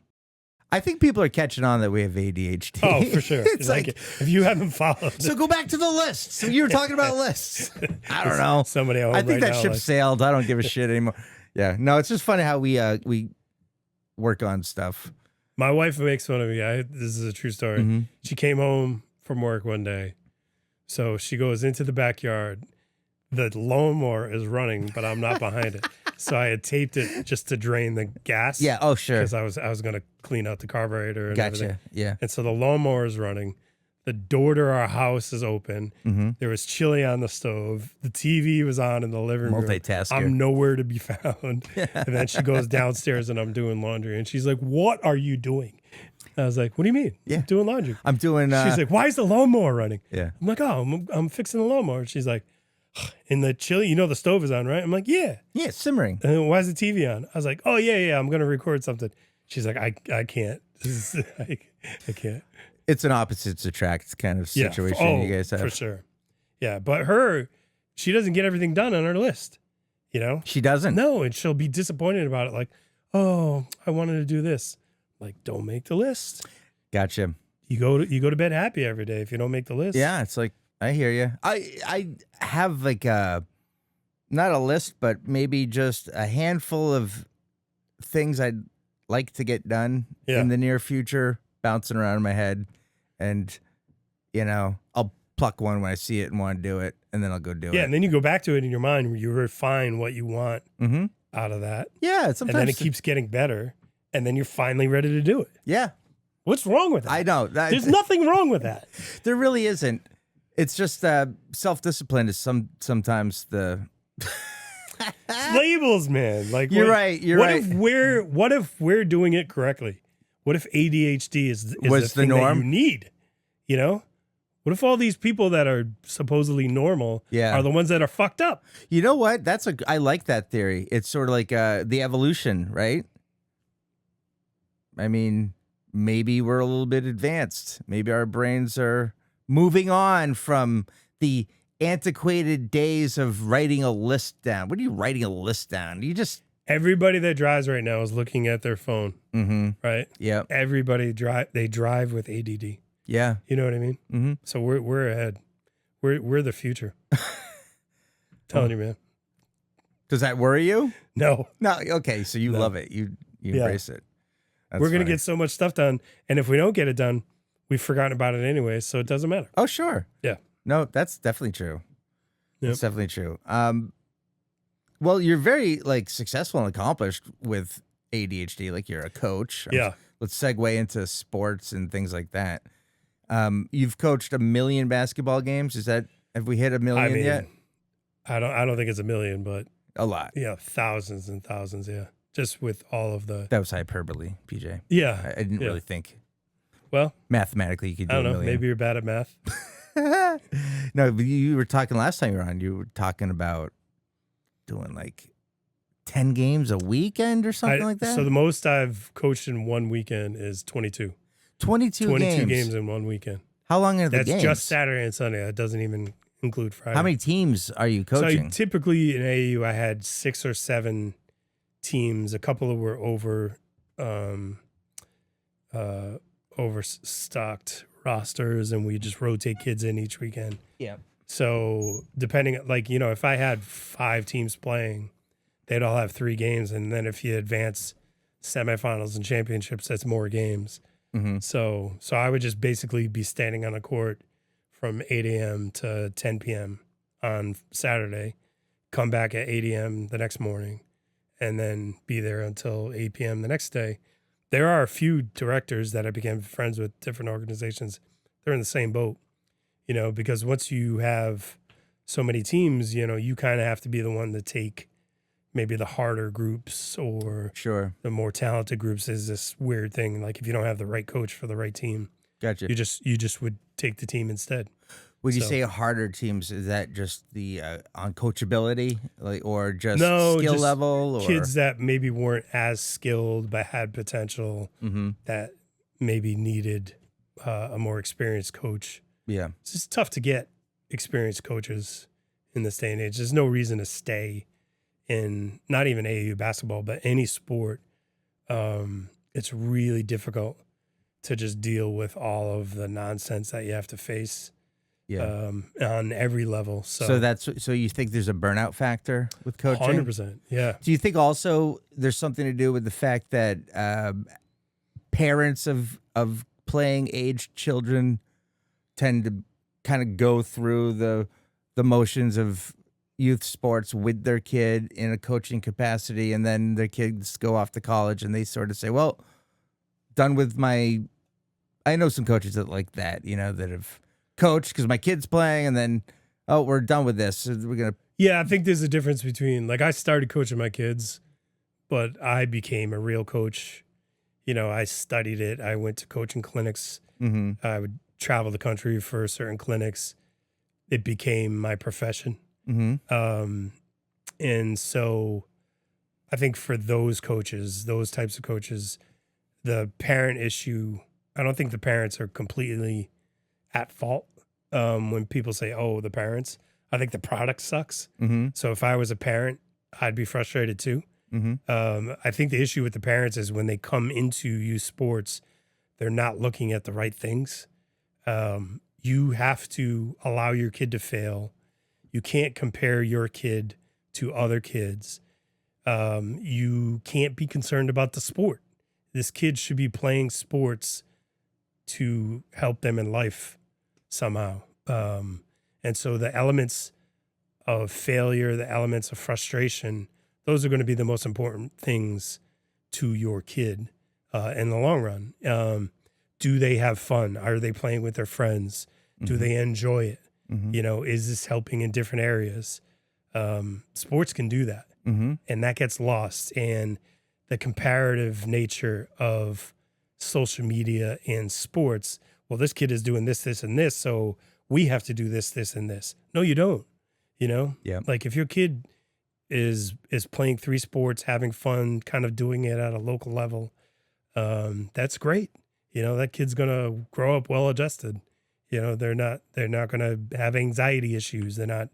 Speaker 2: I think people are catching on that we have ADHD.
Speaker 1: Oh, for sure.
Speaker 2: It's like,
Speaker 1: if you haven't followed.
Speaker 2: so go back to the lists. So you were talking about lists. I don't know.
Speaker 1: Somebody at home
Speaker 2: I think
Speaker 1: right
Speaker 2: that
Speaker 1: now,
Speaker 2: ship
Speaker 1: like-
Speaker 2: sailed. I don't give a shit anymore. Yeah. No, it's just funny how we work on stuff.
Speaker 1: My wife makes fun of me. This is a true story.
Speaker 2: Mm-hmm.
Speaker 1: She came home from work one day, So she goes into the backyard. The lawnmower is running, but I'm not behind it. So I had taped it just to drain the gas.
Speaker 2: Yeah. Oh, sure.
Speaker 1: Because I was going to clean out the carburetor and everything.
Speaker 2: Gotcha. Yeah.
Speaker 1: And so the lawnmower is running. The door to our house is open.
Speaker 2: Mm-hmm.
Speaker 1: There was chili on the stove. The TV was on in the living room.
Speaker 2: Multitasker.
Speaker 1: I'm nowhere to be found. And then she goes downstairs and I'm doing laundry. And she's like, "What are you doing?" I was like, "What do you mean?"
Speaker 2: Yeah.
Speaker 1: I'm doing laundry.
Speaker 2: I'm doing.
Speaker 1: She's like, "Why is the lawnmower running?"
Speaker 2: Yeah.
Speaker 1: I'm like, "Oh, I'm fixing the lawnmower." She's like, "In the chili, you know the stove is on, right?" I'm like, "Yeah."
Speaker 2: Yeah, simmering.
Speaker 1: And then, why is the TV on? I was like, "Oh, yeah, I'm going to record something." She's like, I can't. This is, I can't.
Speaker 2: It's an opposites attract kind of situation you guys have.
Speaker 1: For sure. Yeah, but she doesn't get everything done on her list, you know?
Speaker 2: She doesn't.
Speaker 1: No, and she'll be disappointed about it. Like, "Oh, I wanted to do this." Like, don't make the list.
Speaker 2: Gotcha.
Speaker 1: You go to bed happy every day if you don't make the list.
Speaker 2: Yeah, it's like, I hear you. I have like not a list, but maybe just a handful of things I'd like to get done in the near future, bouncing around in my head. And, I'll pluck one when I see it and want to do it, and then I'll go do it.
Speaker 1: Yeah, and then you go back to it in your mind where you refine what you want out of that.
Speaker 2: Yeah, sometimes.
Speaker 1: And then it keeps getting better, and then you're finally ready to do it.
Speaker 2: Yeah.
Speaker 1: What's wrong with that?
Speaker 2: I know.
Speaker 1: There's nothing wrong with that.
Speaker 2: There really isn't. It's just self-discipline is sometimes the...
Speaker 1: Labels, man. Like
Speaker 2: You're right.
Speaker 1: What if we're doing it correctly? What if ADHD is the thing
Speaker 2: norm?
Speaker 1: that you need? You know? What if all these people that are supposedly normal are the ones that are fucked up?
Speaker 2: You know what? I like that theory. It's sort of like the evolution, right? I mean, maybe we're a little bit advanced. Maybe our brains are moving on from the antiquated days of writing a list down. What are you writing a list down? You just...
Speaker 1: Everybody that drives right now is looking at their phone, right?
Speaker 2: Yeah.
Speaker 1: Everybody drive with ADD.
Speaker 2: Yeah.
Speaker 1: You know what I mean?
Speaker 2: Mm-hmm.
Speaker 1: So we're ahead. We're the future. Telling you, man.
Speaker 2: Does that worry you?
Speaker 1: No.
Speaker 2: No. Okay. So you love it. You embrace it. That's
Speaker 1: we're gonna
Speaker 2: funny.
Speaker 1: get so much stuff done, and if we don't get it done, we've forgotten about it anyway. So it doesn't matter.
Speaker 2: Oh, sure.
Speaker 1: Yeah.
Speaker 2: No, that's definitely true.
Speaker 1: Yep.
Speaker 2: That's definitely true. Well, you're very successful and accomplished with ADHD. Like you're a coach.
Speaker 1: Yeah.
Speaker 2: Let's segue into sports and things like that. You've coached 1 million basketball games. Have we hit 1 million yet?
Speaker 1: I don't think it's 1 million, but
Speaker 2: a lot.
Speaker 1: Yeah, thousands and thousands. Yeah, just with all of the.
Speaker 2: That was hyperbole, PJ.
Speaker 1: Yeah,
Speaker 2: I didn't really think.
Speaker 1: Well,
Speaker 2: mathematically, you could do
Speaker 1: I don't know.
Speaker 2: 1 million.
Speaker 1: Maybe you're bad at math.
Speaker 2: No, but you were talking last time you were on. You were talking about doing 10 games a weekend or something like that.
Speaker 1: So the most I've coached in one weekend is 22.
Speaker 2: 22
Speaker 1: games in one weekend.
Speaker 2: How long are the games?
Speaker 1: That's just Saturday and Sunday. That doesn't even include Friday.
Speaker 2: How many teams are you coaching?
Speaker 1: So typically in AAU, I had 6 or 7 teams. A couple were overstocked rosters, and we just rotate kids in each weekend.
Speaker 2: Yeah.
Speaker 1: So depending, if I had 5 teams playing, they'd all have 3 games, and then if you advance semifinals and championships, that's more games.
Speaker 2: Mm-hmm.
Speaker 1: So I would just basically be standing on a court from 8 a.m. to 10 p.m. on Saturday, come back at 8 a.m. the next morning, and then be there until 8 p.m. the next day. There are a few directors that I became friends with, different organizations. They're in the same boat, because once you have so many teams, you kind of have to be the one to take maybe the harder groups or the more talented groups. Is this weird thing. Like if you don't have the right coach for the right team,
Speaker 2: gotcha.
Speaker 1: You just would take the team instead.
Speaker 2: Would you say harder teams? Is that just the uncoachability, or just skill level? Or
Speaker 1: kids that maybe weren't as skilled but had potential that maybe needed a more experienced coach.
Speaker 2: Yeah,
Speaker 1: it's just tough to get experienced coaches in this day and age. There's no reason to stay in not even AAU basketball, but any sport. It's really difficult to just deal with all of the nonsense that you have to face.
Speaker 2: Yeah.
Speaker 1: On every level.
Speaker 2: So you think there's a burnout factor with coaching?
Speaker 1: 100%. Yeah.
Speaker 2: Do you think also there's something to do with the fact that parents of playing aged children tend to kind of go through the motions of youth sports with their kid in a coaching capacity, and then their kids go off to college and they sort of say, well, done with my, I know some coaches that like that, you know, that have coached because my kid's playing, and then, oh, we're done with this. So we're going to.
Speaker 1: Yeah, I think there's a difference between, like, I started coaching my kids, but I became a real coach. You know, I studied it. I went to coaching clinics.
Speaker 2: Mm-hmm.
Speaker 1: I would travel the country for certain clinics. It became my profession.
Speaker 2: Mm-hmm.
Speaker 1: And so I think for those coaches, those types of coaches, the parent issue, I don't think the parents are completely at fault. When people say, oh, the parents, I think the product sucks.
Speaker 2: Mm-hmm.
Speaker 1: So if I was a parent, I'd be frustrated too.
Speaker 2: Mm-hmm.
Speaker 1: I think the issue with the parents is when they come into youth sports, they're not looking at the right things. You have to allow your kid to fail. You can't compare your kid to other kids. You can't be concerned about the sport. This kid should be playing sports to help them in life somehow. And so the elements of failure, the elements of frustration, those are going to be the most important things to your kid in the long run. Do they have fun? Are they playing with their friends? Do they enjoy it?
Speaker 2: Mm-hmm.
Speaker 1: You know, is this helping in different areas? Sports can do that.
Speaker 2: Mm-hmm.
Speaker 1: And that gets lost. And the comparative nature of social media and sports, well, this kid is doing this, this, and this, so we have to do this, this, and this. No, you don't. You know?
Speaker 2: Yeah.
Speaker 1: Like if your kid is playing 3 sports, having fun, kind of doing it at a local level, that's great. You know, that kid's gonna grow up well adjusted. You know, they're not gonna have anxiety issues. They're not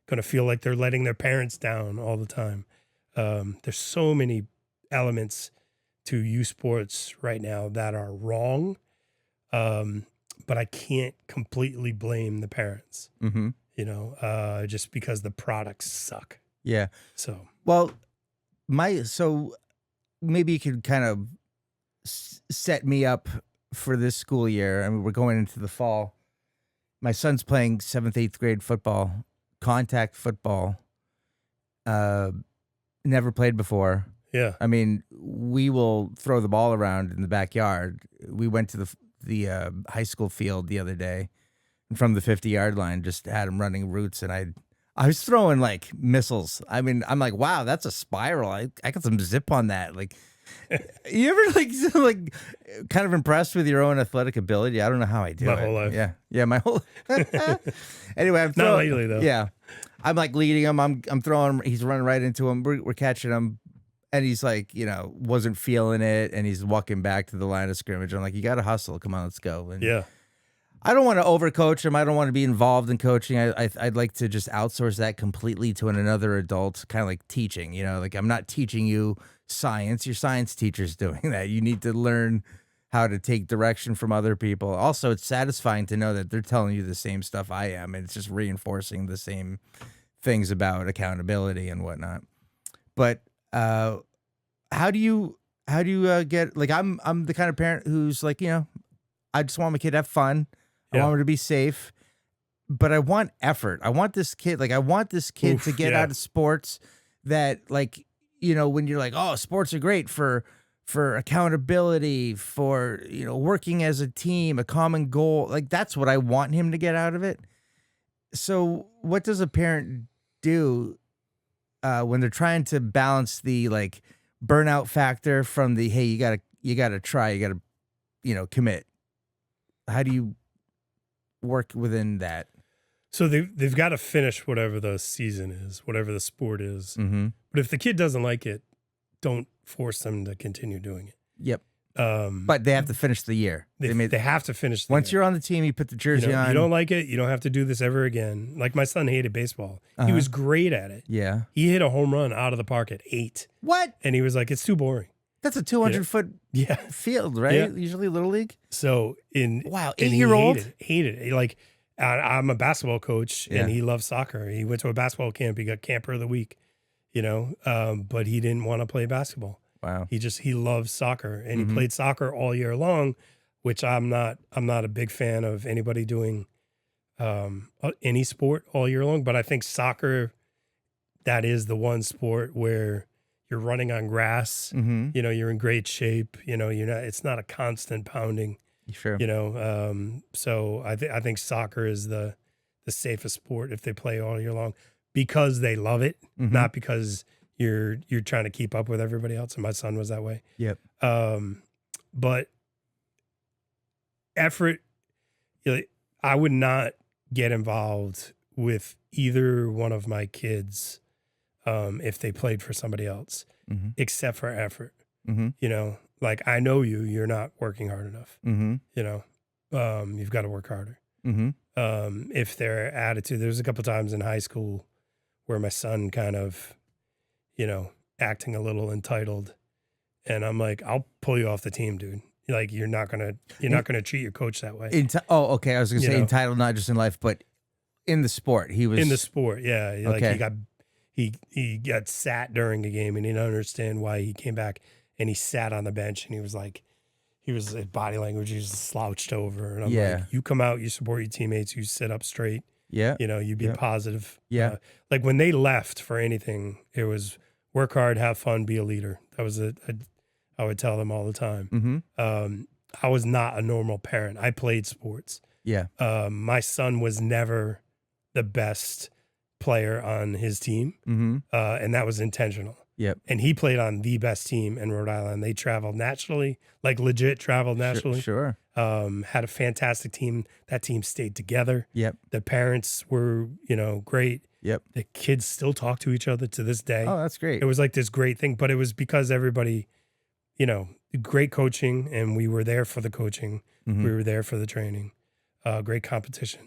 Speaker 1: gonna feel like they're letting their parents down all the time. There's so many elements to youth sports right now that are wrong. But I can't completely blame the parents.
Speaker 2: Mm-hmm.
Speaker 1: You know, just because the products suck.
Speaker 2: Yeah.
Speaker 1: So,
Speaker 2: Well, so maybe you could kind of set me up for this school year. I mean, we're going into the fall. My son's playing 7th, 8th grade football, contact football. Never played before.
Speaker 1: yeah.
Speaker 2: I mean, we will throw the ball around in the backyard. We went to the high school field the other day, and from the 50-yard line, just had him running routes, and I was throwing like missiles. I mean, I'm like, wow, that's a spiral. I got some zip on that. Like, you ever like kind of impressed with your own athletic ability? I don't know how I do it.
Speaker 1: My whole life.
Speaker 2: Yeah, my whole. Anyway, I'm throwing,
Speaker 1: Not lately though.
Speaker 2: Yeah, I'm like leading him. I'm throwing him. He's running right into him. We're catching him. And he's like, you know, wasn't feeling it, and he's walking back to the line of scrimmage. I'm like, you got to hustle. Come on, let's go. And
Speaker 1: Yeah.
Speaker 2: I don't want to overcoach him. I don't want to be involved in coaching. I'd like to just outsource that completely to another adult, kind of like teaching. You know, like I'm not teaching you science. Your science teacher's doing that. You need to learn how to take direction from other people. Also, it's satisfying to know that they're telling you the same stuff I am, and it's just reinforcing the same things about accountability and whatnot. But how do you get, like, I'm the kind of parent who's like, you know, I just want my kid to have fun. I want him to be safe, but I want effort. I want this kid to get out of sports that, like, you know, when you're like, oh, sports are great for accountability, for, you know, working as a team, a common goal. Like, that's what I want him to get out of it. So what does a parent do when they're trying to balance the, like, burnout factor from the, hey, you gotta try, you gotta, you know, commit? How do you work within that?
Speaker 1: So they've got to finish whatever the season is, whatever the sport is.
Speaker 2: Mm-hmm.
Speaker 1: But if the kid doesn't like it, don't force them to continue doing it.
Speaker 2: Yep. But they have to finish the year.
Speaker 1: They have to finish the
Speaker 2: Once
Speaker 1: year.
Speaker 2: you're on the team, you put the jersey on.
Speaker 1: You don't like it, you don't have to do this ever again. Like my son hated baseball. He was great at it.
Speaker 2: Yeah.
Speaker 1: He hit a home run out of the park at 8.
Speaker 2: What?
Speaker 1: And he was like, it's too boring.
Speaker 2: That's a 200-foot field, right?
Speaker 1: Yeah.
Speaker 2: Usually Little League.
Speaker 1: So
Speaker 2: wow,
Speaker 1: and
Speaker 2: 8-year-old
Speaker 1: hated it. Like I'm a basketball coach, and he loves soccer. He went to a basketball camp. He got camper of the week, you know, but he didn't want to play basketball.
Speaker 2: Wow.
Speaker 1: He loves soccer, and he played soccer all year long, which I'm not a big fan of anybody doing any sport all year long. But I think soccer, that is the one sport where you're running on grass.
Speaker 2: Mm-hmm.
Speaker 1: You know, you're in great shape. You know, you're not. It's not a constant pounding.
Speaker 2: Sure.
Speaker 1: You know, so I think soccer is the safest sport if they play all year long because they love it,
Speaker 2: Mm-hmm.
Speaker 1: not because you're trying to keep up with everybody else. And my son was that way.
Speaker 2: Yep.
Speaker 1: But effort, you know, I would not get involved with either one of my kids if they played for somebody else,
Speaker 2: Mm-hmm.
Speaker 1: except for effort.
Speaker 2: Mm-hmm.
Speaker 1: You know, like I know you're not working hard enough.
Speaker 2: Mm-hmm.
Speaker 1: You know, you've got to work harder.
Speaker 2: Mm-hmm.
Speaker 1: If their attitude, there's a couple times in high school where my son kind of, you know, acting a little entitled, and I'm like, I'll pull you off the team, dude. Like you're not gonna treat your coach that way.
Speaker 2: Okay. I was gonna
Speaker 1: You
Speaker 2: say
Speaker 1: know.
Speaker 2: entitled, not just in life, but in the sport. He was
Speaker 1: In the sport, yeah. Like
Speaker 2: Okay.
Speaker 1: he got sat during a game and he didn't understand why he came back and he sat on the bench and he was like, his body language, he was slouched over. And I'm
Speaker 2: Yeah.
Speaker 1: like, you come out, you support your teammates, you sit up straight,
Speaker 2: Yeah.
Speaker 1: you know, you be
Speaker 2: Yeah.
Speaker 1: positive.
Speaker 2: Yeah.
Speaker 1: Like when they left for anything, it was work hard, have fun, be a leader. That was I would tell them all the time.
Speaker 2: Mm-hmm.
Speaker 1: I was not a normal parent. I played sports.
Speaker 2: Yeah.
Speaker 1: My son was never the best player on his team,
Speaker 2: Mm-hmm.
Speaker 1: and that was intentional.
Speaker 2: Yep.
Speaker 1: And he played on the best team in Rhode Island. They traveled nationally, like legit traveled nationally.
Speaker 2: Sure.
Speaker 1: Had a fantastic team. That team stayed together.
Speaker 2: Yep.
Speaker 1: The parents were, you know, great.
Speaker 2: Yep.
Speaker 1: The kids still talk to each other to this day.
Speaker 2: Oh, that's great.
Speaker 1: It was like this great thing, but it was because everybody, you know, great coaching, and we were there for the coaching.
Speaker 2: Mhm.
Speaker 1: We were there for the training. Great competition.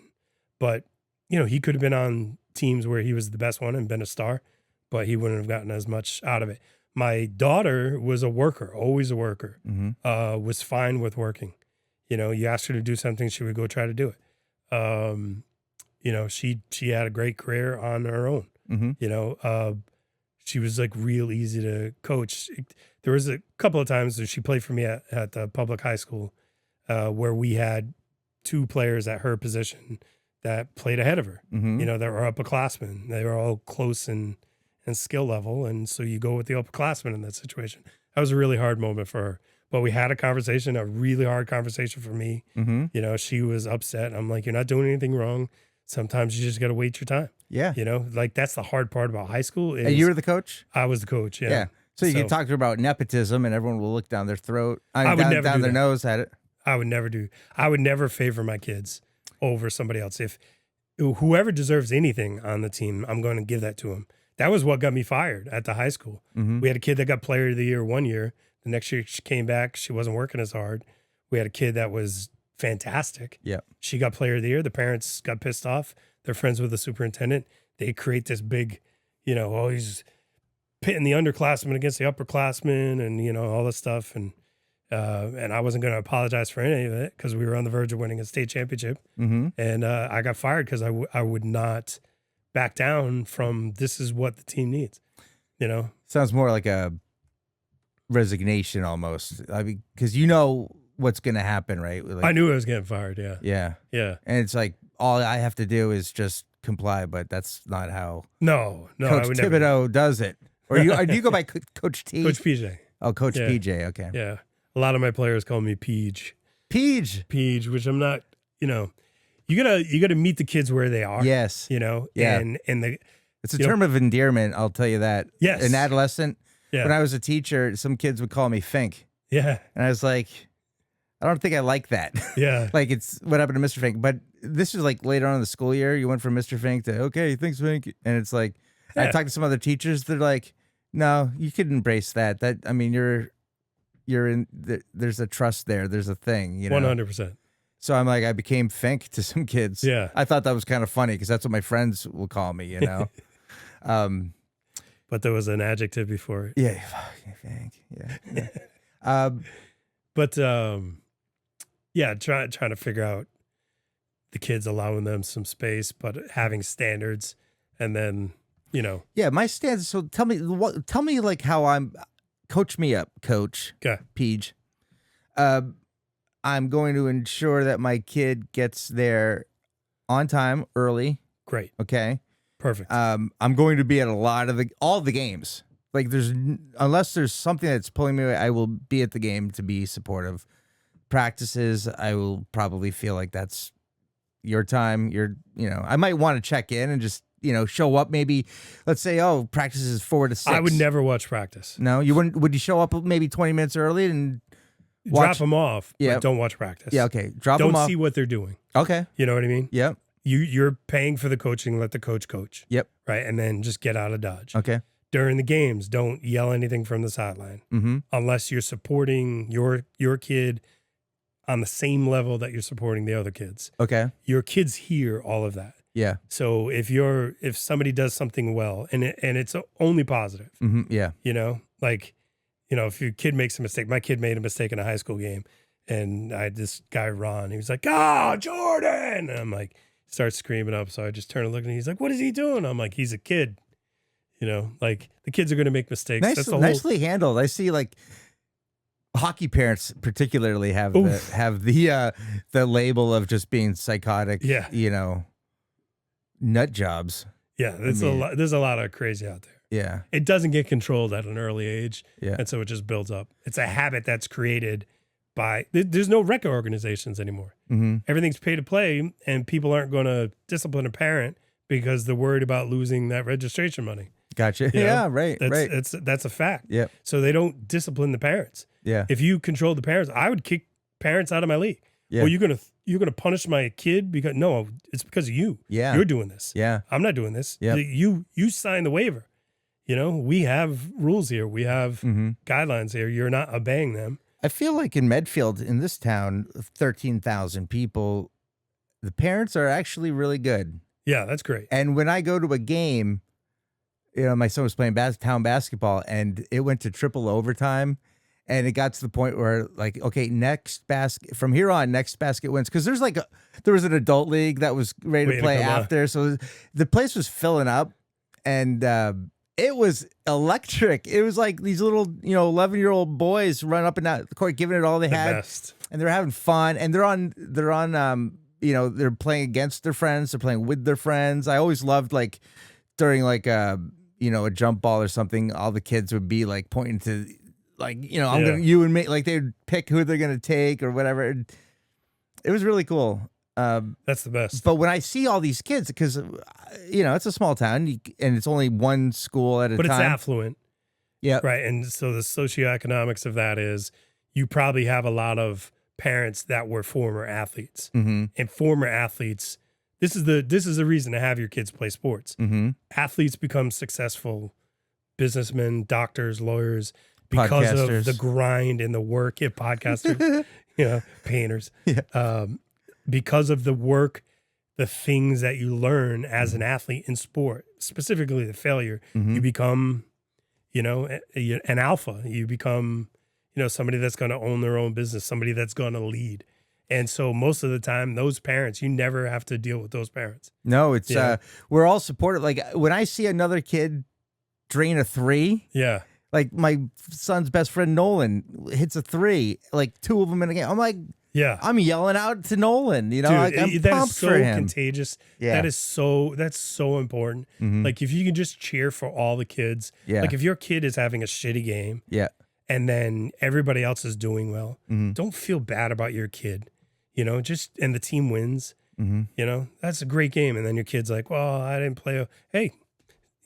Speaker 1: But, you know, he could have been on teams where he was the best one and been a star, but he wouldn't have gotten as much out of it. My daughter was a worker, always a worker,
Speaker 2: Mm-hmm.
Speaker 1: was fine with working. You know, you asked her to do something, she would go try to do it. You know, she had a great career on her own.
Speaker 2: Mm-hmm.
Speaker 1: You know, she was like real easy to coach. There was a couple of times that she played for me at the public high school where we had two players at her position that played ahead of her.
Speaker 2: Mm-hmm.
Speaker 1: You know, that were upperclassmen. They were all close in skill level. And so you go with the upperclassmen in that situation. That was a really hard moment for her. But we had a conversation, a really hard conversation for me.
Speaker 2: Mm-hmm.
Speaker 1: You know, she was upset. I'm like, you're not doing anything wrong. Sometimes you just got to wait your time.
Speaker 2: Yeah.
Speaker 1: You know, like that's the hard part about high school. Is
Speaker 2: And you were the coach?
Speaker 1: I was the coach. Yeah.
Speaker 2: Yeah. So you can talk to her about nepotism and everyone will look down their throat.
Speaker 1: I would never
Speaker 2: down
Speaker 1: do
Speaker 2: their
Speaker 1: that.
Speaker 2: nose at it.
Speaker 1: I would never favor my kids over somebody else. If whoever deserves anything on the team, I'm going to give that to them. That was what got me fired at the high school.
Speaker 2: Mm-hmm.
Speaker 1: We had a kid that got player of the year one year. The next year she came back. She wasn't working as hard. We had a kid that was fantastic.
Speaker 2: Yeah.
Speaker 1: She got player of the year. The parents got pissed off. They're friends with the superintendent. They create this big, you know, oh, he's pitting the underclassmen against the upperclassmen and, you know, all this stuff. And I wasn't going to apologize for any of it because we were on the verge of winning a state championship.
Speaker 2: Mm-hmm.
Speaker 1: And I got fired because I would not back down from this is what the team needs, you know?
Speaker 2: Sounds more like a resignation almost. I mean, because you know what's going to happen, right? Like,
Speaker 1: I knew I was getting fired. Yeah.
Speaker 2: Yeah.
Speaker 1: Yeah.
Speaker 2: And it's like, all I have to do is just comply, but that's not how
Speaker 1: No, I
Speaker 2: Coach
Speaker 1: would
Speaker 2: Thibodeau does it. Or do you go by Coach T?
Speaker 1: Coach PJ.
Speaker 2: Oh, Coach
Speaker 1: Yeah.
Speaker 2: PJ. Okay.
Speaker 1: Yeah. A lot of my players call me Peach.
Speaker 2: Peach.
Speaker 1: Which I'm not, you know, you gotta meet the kids where they are.
Speaker 2: Yes.
Speaker 1: You know,
Speaker 2: Yeah.
Speaker 1: and the
Speaker 2: It's a
Speaker 1: you know-
Speaker 2: term of endearment, I'll tell you that.
Speaker 1: Yes.
Speaker 2: An adolescent.
Speaker 1: Yeah.
Speaker 2: When I was a teacher, some kids would call me Fink.
Speaker 1: Yeah.
Speaker 2: And I was like, I don't think I like that.
Speaker 1: Yeah.
Speaker 2: Like it's what happened to Mr. Fink. But this is like later on in the school year, you went from Mr. Fink to, okay, thanks, Fink. And it's like, I
Speaker 1: Yeah.
Speaker 2: talked to some other teachers. They're like, no, you could embrace that. I mean, you're in, there's a trust there. There's a thing, you know?
Speaker 1: 100%.
Speaker 2: So I'm like, I became Fink to some kids.
Speaker 1: Yeah.
Speaker 2: I thought that was kind of funny because that's what my friends will call me, you know?
Speaker 1: But there was an adjective before it.
Speaker 2: Yeah. Fucking Fink. Yeah.
Speaker 1: But yeah, trying to figure out the kids, allowing them some space, but having standards, and then, you know.
Speaker 2: Yeah, my stance. So tell me like how coach me up, Coach
Speaker 1: Okay.
Speaker 2: Peach. I'm going to ensure that my kid gets there on time, early.
Speaker 1: Great.
Speaker 2: Okay.
Speaker 1: Perfect.
Speaker 2: I'm going to be at all the games. Like unless there's something that's pulling me away, I will be at the game to be supportive. Practices, I will probably feel like that's your time. I might want to check in and just, show up maybe, let's say, practice is 4 to 6.
Speaker 1: I would never watch practice.
Speaker 2: No, you wouldn't. Would you show up maybe 20 minutes early and
Speaker 1: drop them off,
Speaker 2: Yeah.
Speaker 1: but don't watch practice.
Speaker 2: Yeah, okay. Drop
Speaker 1: don't
Speaker 2: them off.
Speaker 1: see what they're doing.
Speaker 2: Okay.
Speaker 1: You know what I mean?
Speaker 2: Yep.
Speaker 1: You're paying for the coaching, let the coach coach.
Speaker 2: Yep.
Speaker 1: Right. And then just get out of Dodge.
Speaker 2: Okay.
Speaker 1: During the games, don't yell anything from the sideline unless you're supporting your kid on the same level that you're supporting the other kids.
Speaker 2: Okay.
Speaker 1: Your kids hear all of that.
Speaker 2: Yeah.
Speaker 1: So if somebody does something well and it's only positive,
Speaker 2: yeah.
Speaker 1: If your kid makes a mistake, my kid made a mistake in a high school game, and I had this guy Ron. He was like, Jordan, and I'm like, starts screaming up. So I just turn and look, and he's like, what is he doing? I'm like, he's a kid. The kids are going to make mistakes.
Speaker 2: Nicely handled. I see hockey parents particularly have the label of just being psychotic.
Speaker 1: Yeah.
Speaker 2: Nut jobs.
Speaker 1: Yeah, there's a lot of crazy out there.
Speaker 2: Yeah.
Speaker 1: It doesn't get controlled at an early age.
Speaker 2: Yeah.
Speaker 1: And so it just builds up. It's a habit that's created by, there's no rec organizations anymore. Everything's pay to play, and people aren't going to discipline a parent because they're worried about losing that registration money.
Speaker 2: Gotcha. Yeah, right.
Speaker 1: That's a fact.
Speaker 2: Yeah.
Speaker 1: So they don't discipline the parents.
Speaker 2: Yeah.
Speaker 1: If you control the parents, I would kick parents out of my league.
Speaker 2: Yeah.
Speaker 1: Well, you're gonna punish my kid because no, it's because of you.
Speaker 2: Yeah.
Speaker 1: You're doing this.
Speaker 2: Yeah.
Speaker 1: I'm not doing this.
Speaker 2: Yeah.
Speaker 1: You signed the waiver. We have rules here. We have guidelines here. You're not obeying them.
Speaker 2: I feel like in Medfield, in this town of 13,000 people, the parents are actually really good.
Speaker 1: Yeah, that's great.
Speaker 2: And when I go to a game, my son was playing town basketball, and it went to triple overtime. And it got to the point where, okay, next basket from here on, next basket wins. Because there was an adult league that was ready to play after, so the place was filling up, and it was electric. It was like these little 11-year-old boys run up and down the court, giving it all they had,
Speaker 1: best. And
Speaker 2: they're having fun. And they're on they're playing against their friends, they're playing with their friends. I always loved during a jump ball or something, all the kids would be pointing to. I'm gonna you and me, they'd pick who they're gonna take or whatever. It was really cool.
Speaker 1: That's the best.
Speaker 2: But when I see all these kids, because it's a small town and it's only one school at a time.
Speaker 1: But it's affluent.
Speaker 2: Yeah.
Speaker 1: Right. And so the socioeconomics of that is you probably have a lot of parents that were former athletes. And former athletes, this is the reason to have your kids play sports. Athletes become successful businessmen, doctors, lawyers, because of the grind and the work. Podcasters, painters. Yeah. Because of the work, the things that you learn as an athlete in sport, specifically the failure, you become, an alpha. You become, somebody that's going to own their own business, somebody that's going to lead. And so most of the time, those parents, you never have to deal with those parents.
Speaker 2: No, it's we're all supported. When I see another kid drain a 3,
Speaker 1: yeah.
Speaker 2: My son's best friend Nolan hits a 3, 2 of them in a game. I'm like,
Speaker 1: yeah,
Speaker 2: I'm yelling out to Nolan.
Speaker 1: Dude,
Speaker 2: I'm
Speaker 1: that
Speaker 2: pumped
Speaker 1: is so
Speaker 2: for him.
Speaker 1: Contagious.
Speaker 2: Yeah,
Speaker 1: that's so important. If you can just cheer for all the kids.
Speaker 2: Yeah.
Speaker 1: If your kid is having a shitty game.
Speaker 2: Yeah.
Speaker 1: And then everybody else is doing well. Don't feel bad about your kid. And the team wins. That's a great game. And then your kid's like, well, I didn't play. Hey.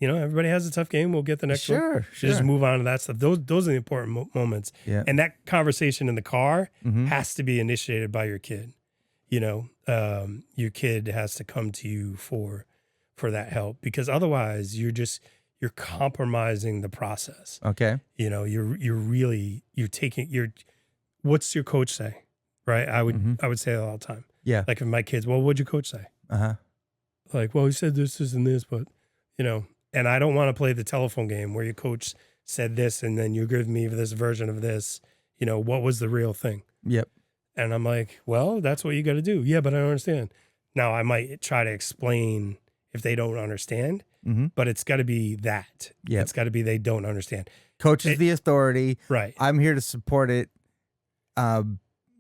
Speaker 1: Everybody has a tough game. We'll get the next one.
Speaker 2: Sure.
Speaker 1: Just move on to that stuff. Those are the important moments.
Speaker 2: Yeah.
Speaker 1: And that conversation in the car has to be initiated by your kid. Your kid has to come to you for that help, because otherwise you're compromising the process.
Speaker 2: Okay.
Speaker 1: You're taking what's your coach say? Right? I would say that all the time.
Speaker 2: Yeah.
Speaker 1: If my kids, well, what'd your coach say? Well, he said this, and this, but and I don't want to play the telephone game where your coach said this and then you give me this version of this. What was the real thing?
Speaker 2: Yep.
Speaker 1: And I'm like, well, that's what you got to do. Yeah, but I don't understand. Now, I might try to explain if they don't understand, but it's got to be that.
Speaker 2: Yep.
Speaker 1: It's got to be they don't understand.
Speaker 2: Coach is the authority.
Speaker 1: Right.
Speaker 2: I'm here to support it.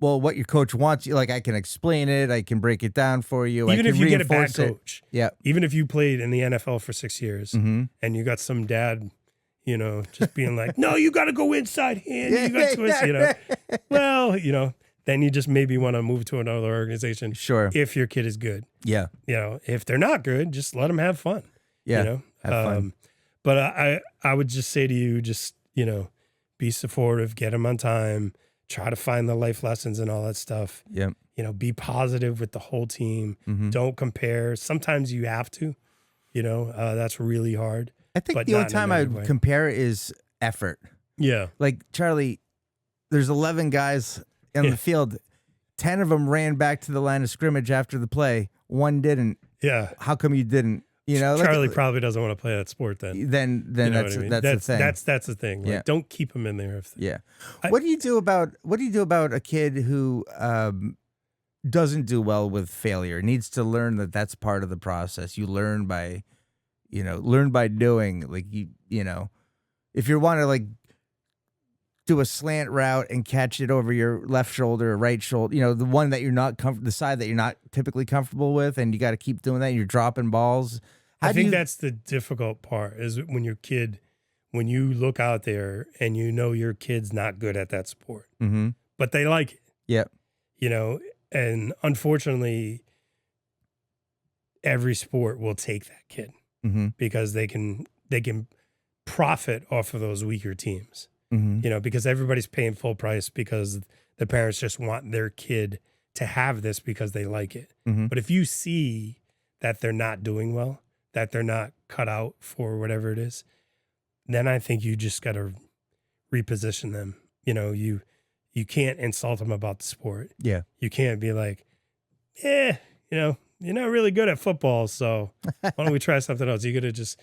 Speaker 2: well, what your coach wants you, like, I can explain it, I can break it down for you.
Speaker 1: Even
Speaker 2: I
Speaker 1: if
Speaker 2: can
Speaker 1: you get a bad
Speaker 2: reinforce it.
Speaker 1: coach,
Speaker 2: Yeah.
Speaker 1: even if you played in the NFL for 6 years and you got some dad, just being like, no, you got to go inside hand, you got to well, then you just maybe want to move to another organization.
Speaker 2: Sure.
Speaker 1: If your kid is good.
Speaker 2: Yeah.
Speaker 1: If they're not good, just let them have fun.
Speaker 2: Yeah. Have fun.
Speaker 1: But I would just say to you, just, be supportive, get them on time, try to find the life lessons and all that stuff.
Speaker 2: Yeah.
Speaker 1: Be positive with the whole team. Don't compare. Sometimes you have to, that's really hard.
Speaker 2: I think
Speaker 1: but
Speaker 2: the
Speaker 1: not
Speaker 2: only
Speaker 1: in a
Speaker 2: time I
Speaker 1: negative
Speaker 2: would
Speaker 1: way.
Speaker 2: compare is effort.
Speaker 1: Yeah.
Speaker 2: Like, Charlie, there's 11 guys on the field. 10 of them ran back to the line of scrimmage after the play. One didn't.
Speaker 1: Yeah.
Speaker 2: How come you didn't?
Speaker 1: Charlie probably doesn't want to play that sport then.
Speaker 2: Then
Speaker 1: You know
Speaker 2: that's
Speaker 1: what I mean?
Speaker 2: that's the thing.
Speaker 1: That's the thing. Like,
Speaker 2: Yeah.
Speaker 1: don't keep him in there.
Speaker 2: Yeah. What do you do about a kid who doesn't do well with failure? Needs to learn that that's part of the process. You learn by doing. Like, if you want to, like, do a slant route and catch it over your left shoulder or right shoulder, the one that you're not the side that you're not typically comfortable with, and you got to keep doing that. And you're dropping balls.
Speaker 1: I think that's the difficult part is when when you look out there and your kid's not good at that sport, but they like it.
Speaker 2: Yeah.
Speaker 1: And unfortunately, every sport will take that kid because they can profit off of those weaker teams. Because everybody's paying full price because the parents just want their kid to have this because they like it. But if you see that they're not doing well, that they're not cut out for whatever it is, then I think you just got to reposition them. You can't insult them about the sport.
Speaker 2: Yeah.
Speaker 1: You can't be like, you're not really good at football, so why don't we try something else? You got to just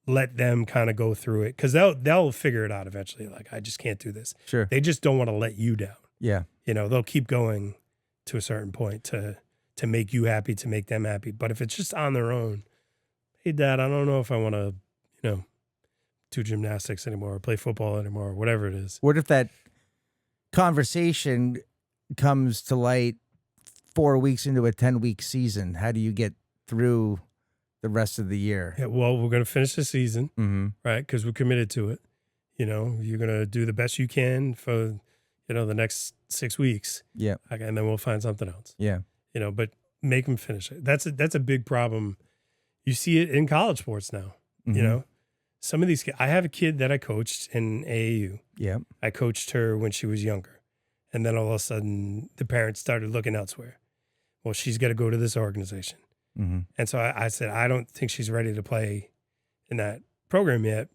Speaker 1: let them kind of go through it because they'll figure it out eventually. Like, I just can't do this.
Speaker 2: Sure.
Speaker 1: They just don't want to let you down.
Speaker 2: Yeah.
Speaker 1: They'll keep going to a certain point to make you happy, to make them happy. But if it's just on their own, hey, Dad, I don't know if I want to, do gymnastics anymore or play football anymore or whatever it is.
Speaker 2: What if that conversation comes to light 4 weeks into a 10-week season? How do you get through the rest of the year?
Speaker 1: Yeah, well, we're going to finish the season, right? Because we're committed to it. You're going to do the best you can for, the next 6 weeks. Yeah. And then we'll find something else. Yeah. But make them finish it. That's a big problem. You see it in college sports now, Some of these kids, I have a kid that I coached in AAU. Yeah. I coached her when she was younger. And then all of a sudden, the parents started looking elsewhere. Well, she's got to go to this organization. And so I said, I don't think she's ready to play in that program yet.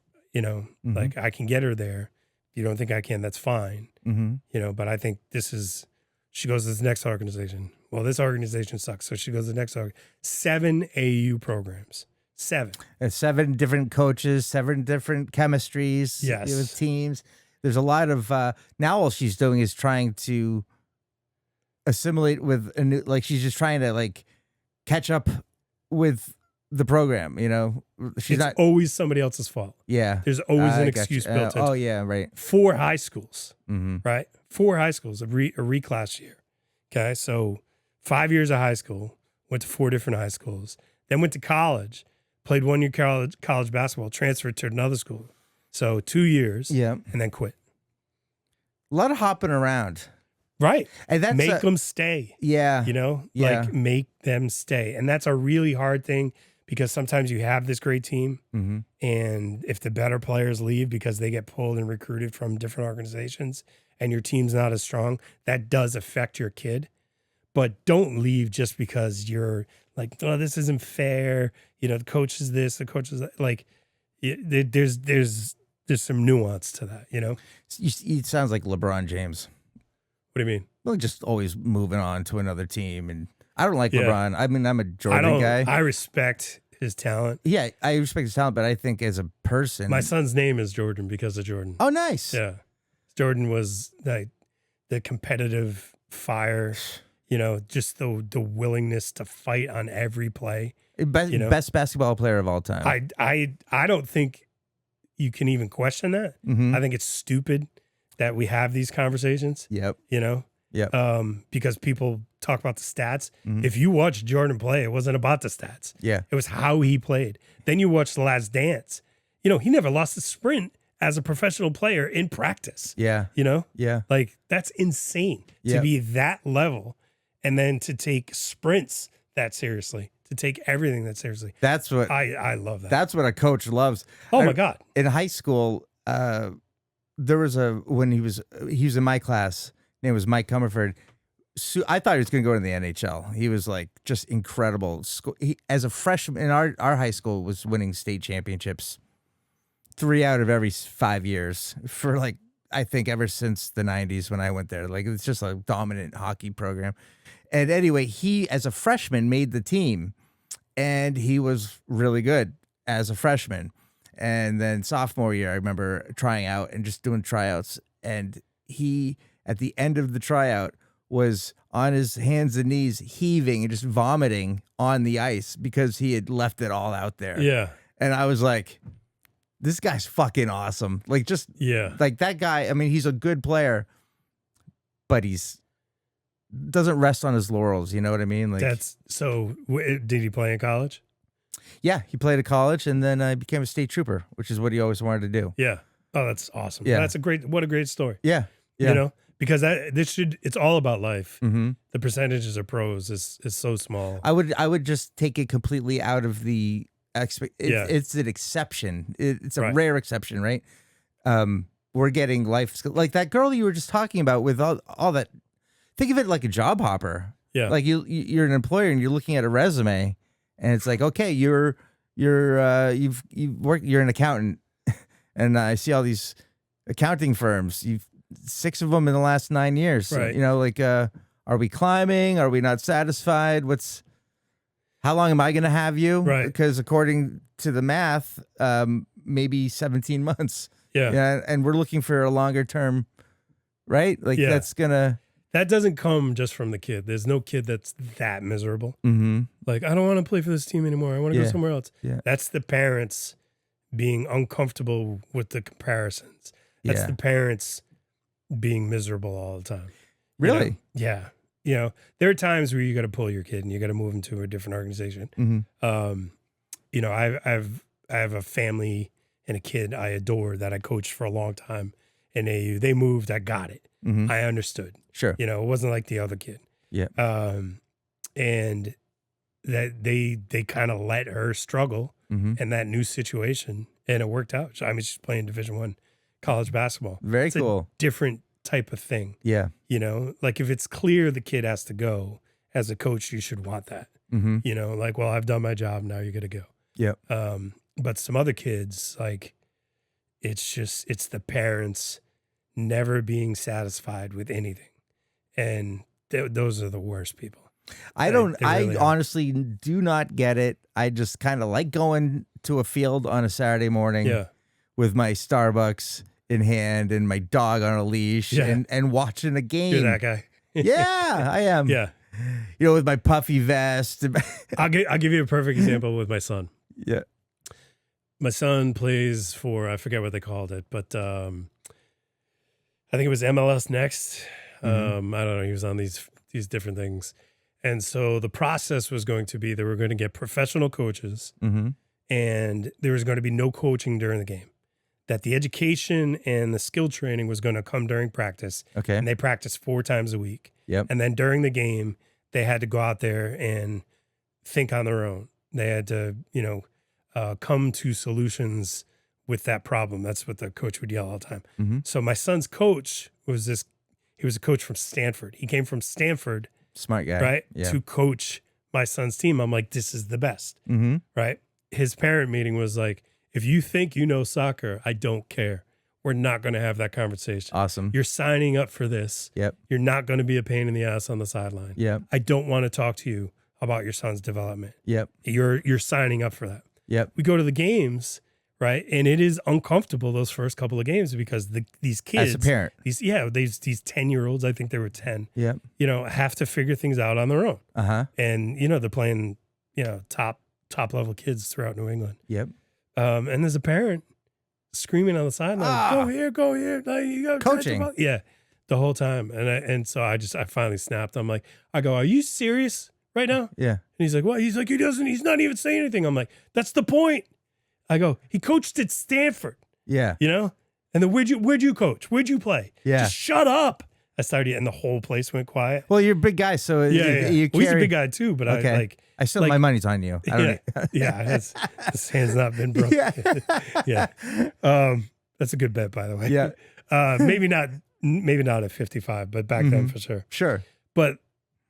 Speaker 1: Like, I can get her there. If you don't think I can, that's fine. But I think she goes to this next organization. Well, this organization sucks. So she goes to the next organization. 7 AAU programs. 7.
Speaker 2: 7 different coaches, 7 different chemistries.
Speaker 1: Yes.
Speaker 2: With teams. There's a lot of, now all she's doing is trying to assimilate with a new, like, she's just trying to, like, catch up with the program, She's not
Speaker 1: always somebody else's fault.
Speaker 2: Yeah.
Speaker 1: There's always an excuse built in.
Speaker 2: Oh, yeah, right.
Speaker 1: 4 high schools, right? 4 high schools, a reclass year. Okay, so 5 years of high school, went to 4 different high schools, then went to college, played 1 year college basketball, transferred to another school. So 2 years, and then quit.
Speaker 2: A lot of hopping around.
Speaker 1: Right.
Speaker 2: And that's
Speaker 1: make them stay.
Speaker 2: Yeah.
Speaker 1: Like, make them stay. And that's a really hard thing because sometimes you have this great team and if the better players leave because they get pulled and recruited from different organizations and your team's not as strong, that does affect your kid. But don't leave just because you're like, oh, this isn't fair. The coach is this, the coach is that. Like, there's some nuance to that,
Speaker 2: It sounds like LeBron James.
Speaker 1: What do you mean?
Speaker 2: Well, just always moving on to another team. And I don't like LeBron. I mean, I'm a Jordan guy.
Speaker 1: I respect his talent.
Speaker 2: Yeah, I respect his talent, but I think as a person.
Speaker 1: My son's name is Jordan because of Jordan.
Speaker 2: Oh, nice.
Speaker 1: Yeah. Jordan was like the competitive fire, just the willingness to fight on every play.
Speaker 2: Best basketball player of all time.
Speaker 1: I don't think you can even question that. I think it's stupid that we have these conversations.
Speaker 2: Yep.
Speaker 1: Because people talk about the stats. If you watch Jordan play, it wasn't about the stats.
Speaker 2: Yeah.
Speaker 1: It was how he played. Then you watch The Last Dance. You know, he never lost a sprint as a professional player in practice.
Speaker 2: Yeah.
Speaker 1: You know?
Speaker 2: Yeah.
Speaker 1: Like, that's insane to be that level and then to take sprints that seriously, to take everything that seriously.
Speaker 2: That's what
Speaker 1: I love that.
Speaker 2: That's what a coach loves.
Speaker 1: Oh my God.
Speaker 2: In high school, there was when he was in my class, his name was Mike Comerford. So I thought he was going to go to the NHL. He was like just incredible. He, as a freshman in our high school, was winning state championships 3 out of every 5 years for like, I think ever since the 90s when I went there. Like, it's just a dominant hockey program. And anyway, he as a freshman made the team, and he was really good as a freshman. And then sophomore year, I remember trying out and just doing tryouts. And he, at the end of the tryout, was on his hands and knees, heaving and just vomiting on the ice because he had left it all out there.
Speaker 1: Yeah.
Speaker 2: And I was like, this guy's fucking awesome. Like, just like that guy. I mean, he's a good player, but doesn't rest on his laurels. You know what I mean? Like,
Speaker 1: that's so. Did he play in college?
Speaker 2: Yeah, he played at college, and then became a state trooper, which is what he always wanted to do.
Speaker 1: Yeah. Oh, that's awesome.
Speaker 2: Yeah.
Speaker 1: That's what a great story.
Speaker 2: Yeah. Yeah.
Speaker 1: You know, because it's all about life. The percentages of pros is so small.
Speaker 2: I would just take it completely out of the it's an exception. It's a rare exception, right? We're getting life skills. Like that girl you were just talking about with all that. Think of it like a job hopper.
Speaker 1: Yeah.
Speaker 2: Like you're an employer and you're looking at a resume, and it's like, okay, you've worked, you're an accountant, and I see all these accounting firms. You've 6 of them in the last 9 years.
Speaker 1: Right.
Speaker 2: So, you know, like, are we climbing? Are we not satisfied? How long am I going to have you?
Speaker 1: Right.
Speaker 2: Because according to the math, maybe 17 months.
Speaker 1: Yeah.
Speaker 2: And we're looking for a longer term, right? Like
Speaker 1: that doesn't come just from the kid. There's no kid that's that miserable. Like, I don't want to play for this team anymore. I want to go somewhere else.
Speaker 2: Yeah.
Speaker 1: That's the parents being uncomfortable with the comparisons. That's the parents being miserable all the time.
Speaker 2: Really?
Speaker 1: You know? Yeah. You know, there are times where you got to pull your kid and you got to move him to a different organization. You know, I have a family and a kid I adore that I coached for a long time in AU. They moved. I got it. I understood.
Speaker 2: Sure.
Speaker 1: You know, it wasn't like the other kid.
Speaker 2: Yeah.
Speaker 1: And that they kind of let her struggle in that new situation, and it worked out. I mean, she's playing Division I college basketball.
Speaker 2: Very
Speaker 1: it's
Speaker 2: cool.
Speaker 1: A different type of thing.
Speaker 2: Yeah.
Speaker 1: You know, like if it's clear the kid has to go, as a coach, you should want that. You know, like, well, I've done my job. Now you got to go.
Speaker 2: Yeah.
Speaker 1: But some other kids, like, it's the parents never being satisfied with anything. And those are the worst people.
Speaker 2: I honestly do not get it. I just kind of like going to a field on a Saturday morning with my Starbucks in hand and my dog on a leash and watching a game.
Speaker 1: You're that guy.
Speaker 2: Yeah, I am.
Speaker 1: Yeah.
Speaker 2: You know, with my puffy vest.
Speaker 1: I'll give you a perfect example with my son.
Speaker 2: Yeah.
Speaker 1: My son plays for, I forget what they called it, but I think it was MLS Next. I don't know. He was on these different things. And so the process was going to be they were going to get professional coaches and there was going to be no coaching during the game. That the education and the skill training was going to come during practice.
Speaker 2: Okay.
Speaker 1: And they practiced 4 times a week.
Speaker 2: Yep.
Speaker 1: And then during the game, they had to go out there and think on their own. They had to, come to solutions with that problem. That's what the coach would yell all the time. So my son's coach was he was a coach from Stanford. He came from Stanford.
Speaker 2: Smart guy.
Speaker 1: Right?
Speaker 2: Yeah.
Speaker 1: To coach my son's team. I'm like, this is the best. Right? His parent meeting was like, if you think you know soccer, I don't care. We're not going to have that conversation.
Speaker 2: Awesome.
Speaker 1: You're signing up for this.
Speaker 2: Yep.
Speaker 1: You're not going to be a pain in the ass on the sideline.
Speaker 2: Yep.
Speaker 1: I don't want to talk to you about your son's development.
Speaker 2: Yep.
Speaker 1: You're signing up for that.
Speaker 2: Yep.
Speaker 1: We go to the games, right? And it is uncomfortable those first couple of games because these kids,
Speaker 2: as a parent,
Speaker 1: these 10-year-olds, I think they were 10.
Speaker 2: Yep.
Speaker 1: Have to figure things out on their own. And they're playing, top level kids throughout New England.
Speaker 2: Yep.
Speaker 1: And there's a parent screaming on the sideline, go here. Like, you got
Speaker 2: coaching.
Speaker 1: Yeah. the whole time. And so I finally snapped. I'm like, I go, are you serious right now?
Speaker 2: Yeah.
Speaker 1: And he's like, what? He's like, he's not even saying anything. I'm like, that's the point. I go, he coached at Stanford,
Speaker 2: Yeah.
Speaker 1: you know? And then where'd you coach? Where'd you play?
Speaker 2: Yeah.
Speaker 1: Just shut up. I started, and the whole place went quiet.
Speaker 2: Well, you're a big guy, so
Speaker 1: Yeah.
Speaker 2: you
Speaker 1: Well, he's a
Speaker 2: carry-
Speaker 1: big guy too, but
Speaker 2: Okay. I still
Speaker 1: like-
Speaker 2: my money's on you. I don't
Speaker 1: his hand's not been broken.
Speaker 2: Yeah.
Speaker 1: Yeah. That's a good bet, by the way.
Speaker 2: Yeah.
Speaker 1: Maybe not at 55, but back then for sure.
Speaker 2: Sure.
Speaker 1: But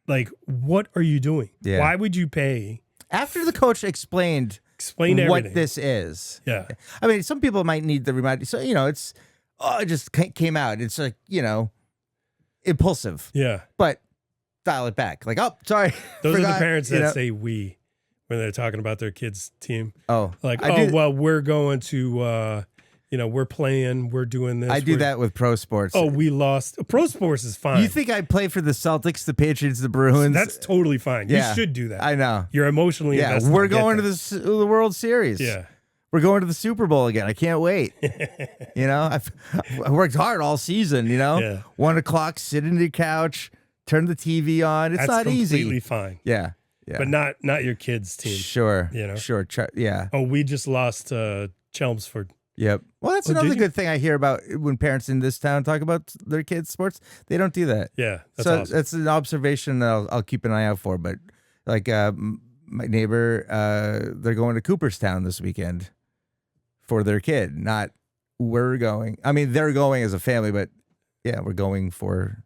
Speaker 1: like, what are you doing?
Speaker 2: Yeah.
Speaker 1: Why would you pay?
Speaker 2: After the coach explain
Speaker 1: everything.
Speaker 2: what this is.
Speaker 1: Yeah.
Speaker 2: I mean, some people might need the reminder. So, it's, it just came out. It's like, impulsive.
Speaker 1: Yeah.
Speaker 2: But dial it back. Like, oh, sorry.
Speaker 1: Those are
Speaker 2: forgot,
Speaker 1: the parents that say we when they're talking about their kids' team.
Speaker 2: Oh.
Speaker 1: Like, well, we're going to, we're playing, we're doing this.
Speaker 2: I do that with pro sports.
Speaker 1: Oh, we lost. Pro sports is fine.
Speaker 2: You think I play for the Celtics, the Patriots, the Bruins?
Speaker 1: That's totally fine.
Speaker 2: Yeah.
Speaker 1: You should do that.
Speaker 2: I know.
Speaker 1: You're emotionally invested.
Speaker 2: We're going to the World Series.
Speaker 1: Yeah.
Speaker 2: We're going to the Super Bowl again. I can't wait. I worked hard all season,
Speaker 1: Yeah.
Speaker 2: 1 o'clock, sit in the couch, turn the TV on. It's
Speaker 1: That's
Speaker 2: not easy.
Speaker 1: completely fine.
Speaker 2: Yeah. Yeah.
Speaker 1: But not your kids' team.
Speaker 2: Sure. Sure. Yeah.
Speaker 1: Oh, we just lost Chelmsford.
Speaker 2: Yep. Well, that's
Speaker 1: Oh,
Speaker 2: another
Speaker 1: did you?
Speaker 2: good thing I hear about when parents in this town talk about their kids' sports. They don't do that.
Speaker 1: Yeah, that's
Speaker 2: So
Speaker 1: awesome.
Speaker 2: that's an observation that I'll keep an eye out for. But like my neighbor, they're going to Cooperstown this weekend for their kid. Not we're going. I mean, they're going as a family, but yeah, we're going for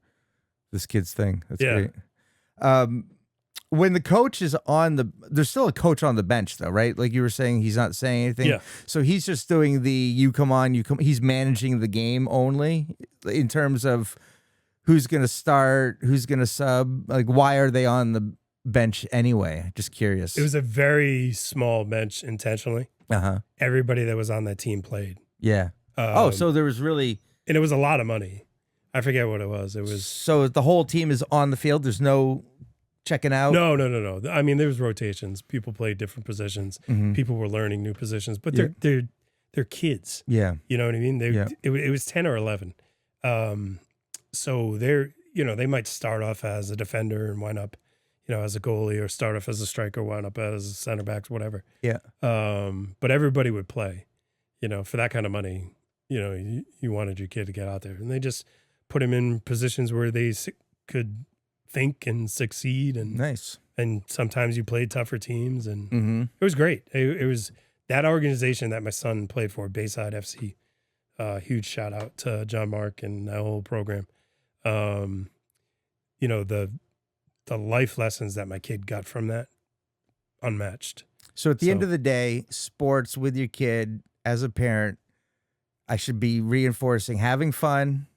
Speaker 2: this kid's thing. That's
Speaker 1: Yeah.
Speaker 2: great. When the coach is there's still a coach on the bench though, right? Like you were saying, he's not saying anything.
Speaker 1: Yeah.
Speaker 2: So he's just doing you come on, he's managing the game only in terms of who's going to start, who's going to sub. Like, why are they on the bench anyway? Just curious.
Speaker 1: It was a very small bench intentionally. Everybody that was on that team played.
Speaker 2: Yeah. So there was really,
Speaker 1: and it was a lot of money. I forget what it was. It was
Speaker 2: so the whole team is on the field. There's no checking out.
Speaker 1: no. I mean, there was rotations. People played different positions. People were learning new positions, but they're kids.
Speaker 2: Yeah.
Speaker 1: You know what I mean? It was 10 or 11. So they might start off as a defender and wind up, as a goalie, or start off as a striker, wind up as a center back, whatever.
Speaker 2: Yeah.
Speaker 1: But everybody would play, for that kind of money. You wanted your kid to get out there, and they just put him in positions where they could think and succeed. And
Speaker 2: Nice.
Speaker 1: And sometimes you played tougher teams, and it was great. It was that organization that my son played for, Bayside FC. Huge shout out to John Mark and that whole program. The life lessons that my kid got from that, unmatched.
Speaker 2: So at the end of the day, sports with your kid as a parent, I should be reinforcing having fun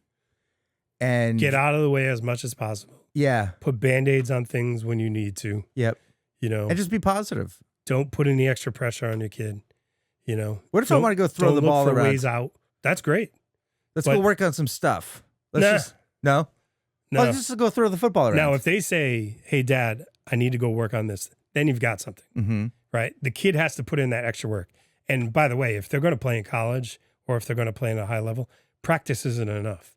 Speaker 2: and
Speaker 1: Get out of the way as much as possible.
Speaker 2: Yeah.
Speaker 1: Put Band-Aids on things when you need to.
Speaker 2: Yep.
Speaker 1: And
Speaker 2: just be positive.
Speaker 1: Don't put any extra pressure on your kid.
Speaker 2: What if I want to go throw the ball
Speaker 1: look for
Speaker 2: around?
Speaker 1: ways out. That's great.
Speaker 2: Let's go work on some stuff. No.
Speaker 1: No.
Speaker 2: Let's just go throw the football around.
Speaker 1: Now, if they say, "Hey, Dad, I need to go work on this," then you've got something, right? The kid has to put in that extra work. And by the way, if they're going to play in college or if they're going to play at a high level, practice isn't enough.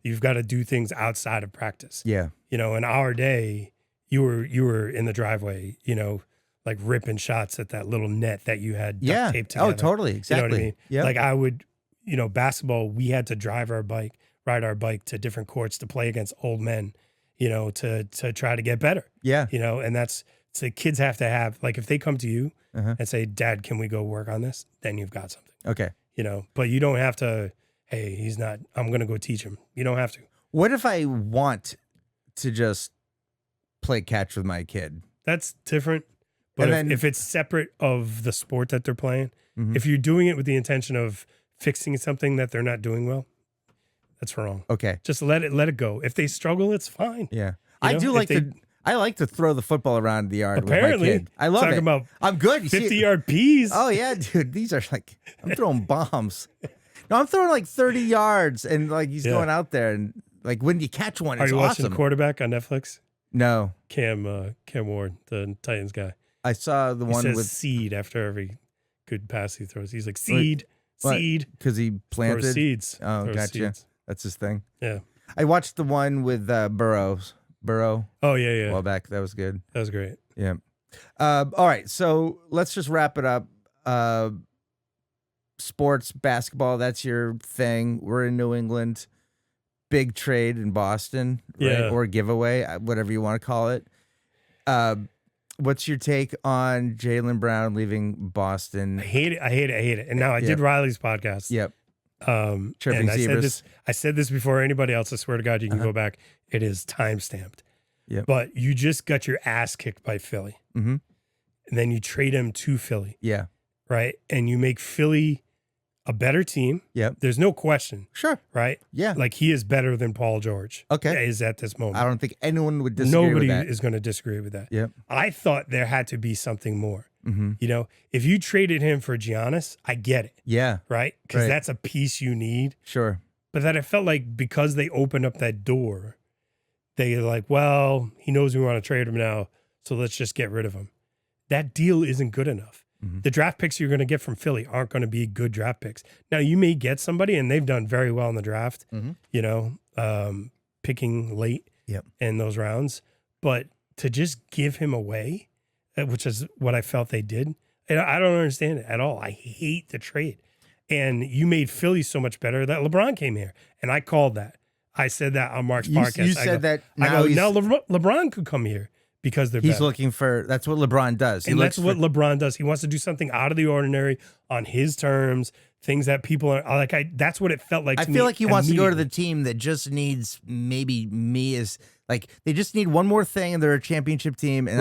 Speaker 1: You've got to do things outside of practice.
Speaker 2: Yeah.
Speaker 1: In our day, you were in the driveway, like ripping shots at that little net that you had duct taped together.
Speaker 2: Oh, totally. Exactly.
Speaker 1: You know what I mean?
Speaker 2: Yeah.
Speaker 1: Like I would, basketball, we had to ride our bike to different courts to play against old men, to try to get better.
Speaker 2: Yeah.
Speaker 1: And so kids have to have, like, if they come to you and say, "Dad, can we go work on this?" Then you've got something.
Speaker 2: Okay.
Speaker 1: But you don't have to, "Hey, he's not, I'm going to go teach him." You don't have to.
Speaker 2: What if I want to just play catch with my kid?
Speaker 1: That's different. But if it's separate of the sport that they're playing, if you're doing it with the intention of fixing something that they're not doing well, that's wrong.
Speaker 2: Okay.
Speaker 1: Just let it go. If they struggle, it's fine.
Speaker 2: Yeah. I like to throw the football around the yard
Speaker 1: Apparently.
Speaker 2: with my kid. I love
Speaker 1: Talking
Speaker 2: it.
Speaker 1: about
Speaker 2: I'm good.
Speaker 1: 50-yard peas.
Speaker 2: Oh, yeah, dude. These are like, I'm throwing bombs. No, I'm throwing like 30 yards and like he's going out there and like when you catch one, it's
Speaker 1: Are you
Speaker 2: awesome.
Speaker 1: watching Quarterback on Netflix?
Speaker 2: No.
Speaker 1: Cam Ward, the Titans guy.
Speaker 2: I saw the one
Speaker 1: says
Speaker 2: with
Speaker 1: seed after every good pass he throws. He's like, seed.
Speaker 2: because he planted
Speaker 1: Throws seeds.
Speaker 2: Oh,
Speaker 1: Throws
Speaker 2: gotcha.
Speaker 1: seeds.
Speaker 2: That's his thing.
Speaker 1: Yeah.
Speaker 2: I watched the one with Burrow
Speaker 1: Oh yeah,
Speaker 2: a
Speaker 1: yeah.
Speaker 2: while back. That was good.
Speaker 1: That was great.
Speaker 2: Yeah. All right, so let's just wrap it up. Sports, basketball, that's your thing. We're in New England. Big trade in Boston, right?
Speaker 1: Yeah.
Speaker 2: Or giveaway, whatever you want to call it. What's your take on Jaylen Brown leaving Boston?
Speaker 1: I hate it. And now I did Riley's podcast.
Speaker 2: Yep.
Speaker 1: and
Speaker 2: Chirping Zebras.
Speaker 1: I said this before anybody else. I swear to God, you can go back. It is time stamped.
Speaker 2: Yep.
Speaker 1: But you just got your ass kicked by Philly.
Speaker 2: Mm-hmm.
Speaker 1: And then you trade him to Philly.
Speaker 2: Yeah.
Speaker 1: Right. And you make Philly a better team.
Speaker 2: Yep.
Speaker 1: There's no question.
Speaker 2: Sure.
Speaker 1: Right.
Speaker 2: Yeah.
Speaker 1: Like he is better than Paul George.
Speaker 2: Okay.
Speaker 1: Is at this moment.
Speaker 2: I don't think anyone would disagree
Speaker 1: Nobody
Speaker 2: with that.
Speaker 1: is going to disagree with that.
Speaker 2: Yep.
Speaker 1: I thought there had to be something more.
Speaker 2: Mm-hmm.
Speaker 1: You know, if you traded him for Giannis, I get it.
Speaker 2: Yeah.
Speaker 1: Right. Because
Speaker 2: Right.
Speaker 1: that's a piece you need.
Speaker 2: Sure.
Speaker 1: But that it felt like because they opened up that door, they're like, well, he knows we want to trade him now, so let's just get rid of him. That deal isn't good enough.
Speaker 2: Mm-hmm.
Speaker 1: The draft picks you're going to get from Philly aren't going to be good draft picks. Now, you may get somebody, and they've done very well in the draft,
Speaker 2: Mm-hmm.
Speaker 1: you know, picking late
Speaker 2: Yep.
Speaker 1: in those rounds. But to just give him away, which is what I felt they did, and I don't understand it at all. I hate the trade. And you made Philly so much better that LeBron came here. And I called that. I said that on Mark's podcast.
Speaker 2: You said that
Speaker 1: now
Speaker 2: now
Speaker 1: LeBron could come here because they're
Speaker 2: he's
Speaker 1: better.
Speaker 2: looking for, that's what LeBron does.
Speaker 1: And that's what LeBron does. He wants to do something out of the ordinary on his terms, things that people are like. That's what it felt like
Speaker 2: I
Speaker 1: to
Speaker 2: feel
Speaker 1: me
Speaker 2: like he wants to go to the
Speaker 1: immediately.
Speaker 2: team that just needs maybe me as like they just need one more thing and they're a championship team and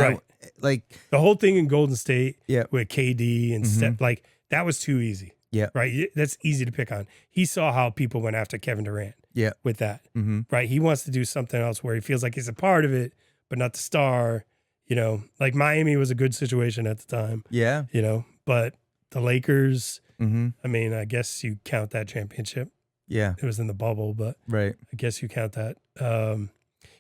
Speaker 1: Right. The whole thing in Golden State
Speaker 2: Yeah.
Speaker 1: with KD and Steph, like that was too easy.
Speaker 2: Yeah.
Speaker 1: Right. That's easy to pick on. He saw how people went after Kevin Durant
Speaker 2: Yeah.
Speaker 1: with that.
Speaker 2: Mm-hmm.
Speaker 1: Right. He wants to do something else where he feels like he's a part of it, but not the star. You know, like Miami was a good situation at the time,
Speaker 2: Yeah.
Speaker 1: you know, but the Lakers,
Speaker 2: Mm-hmm.
Speaker 1: I mean, I guess you count that championship.
Speaker 2: Yeah.
Speaker 1: It was in the bubble, but
Speaker 2: Right.
Speaker 1: I guess you count that.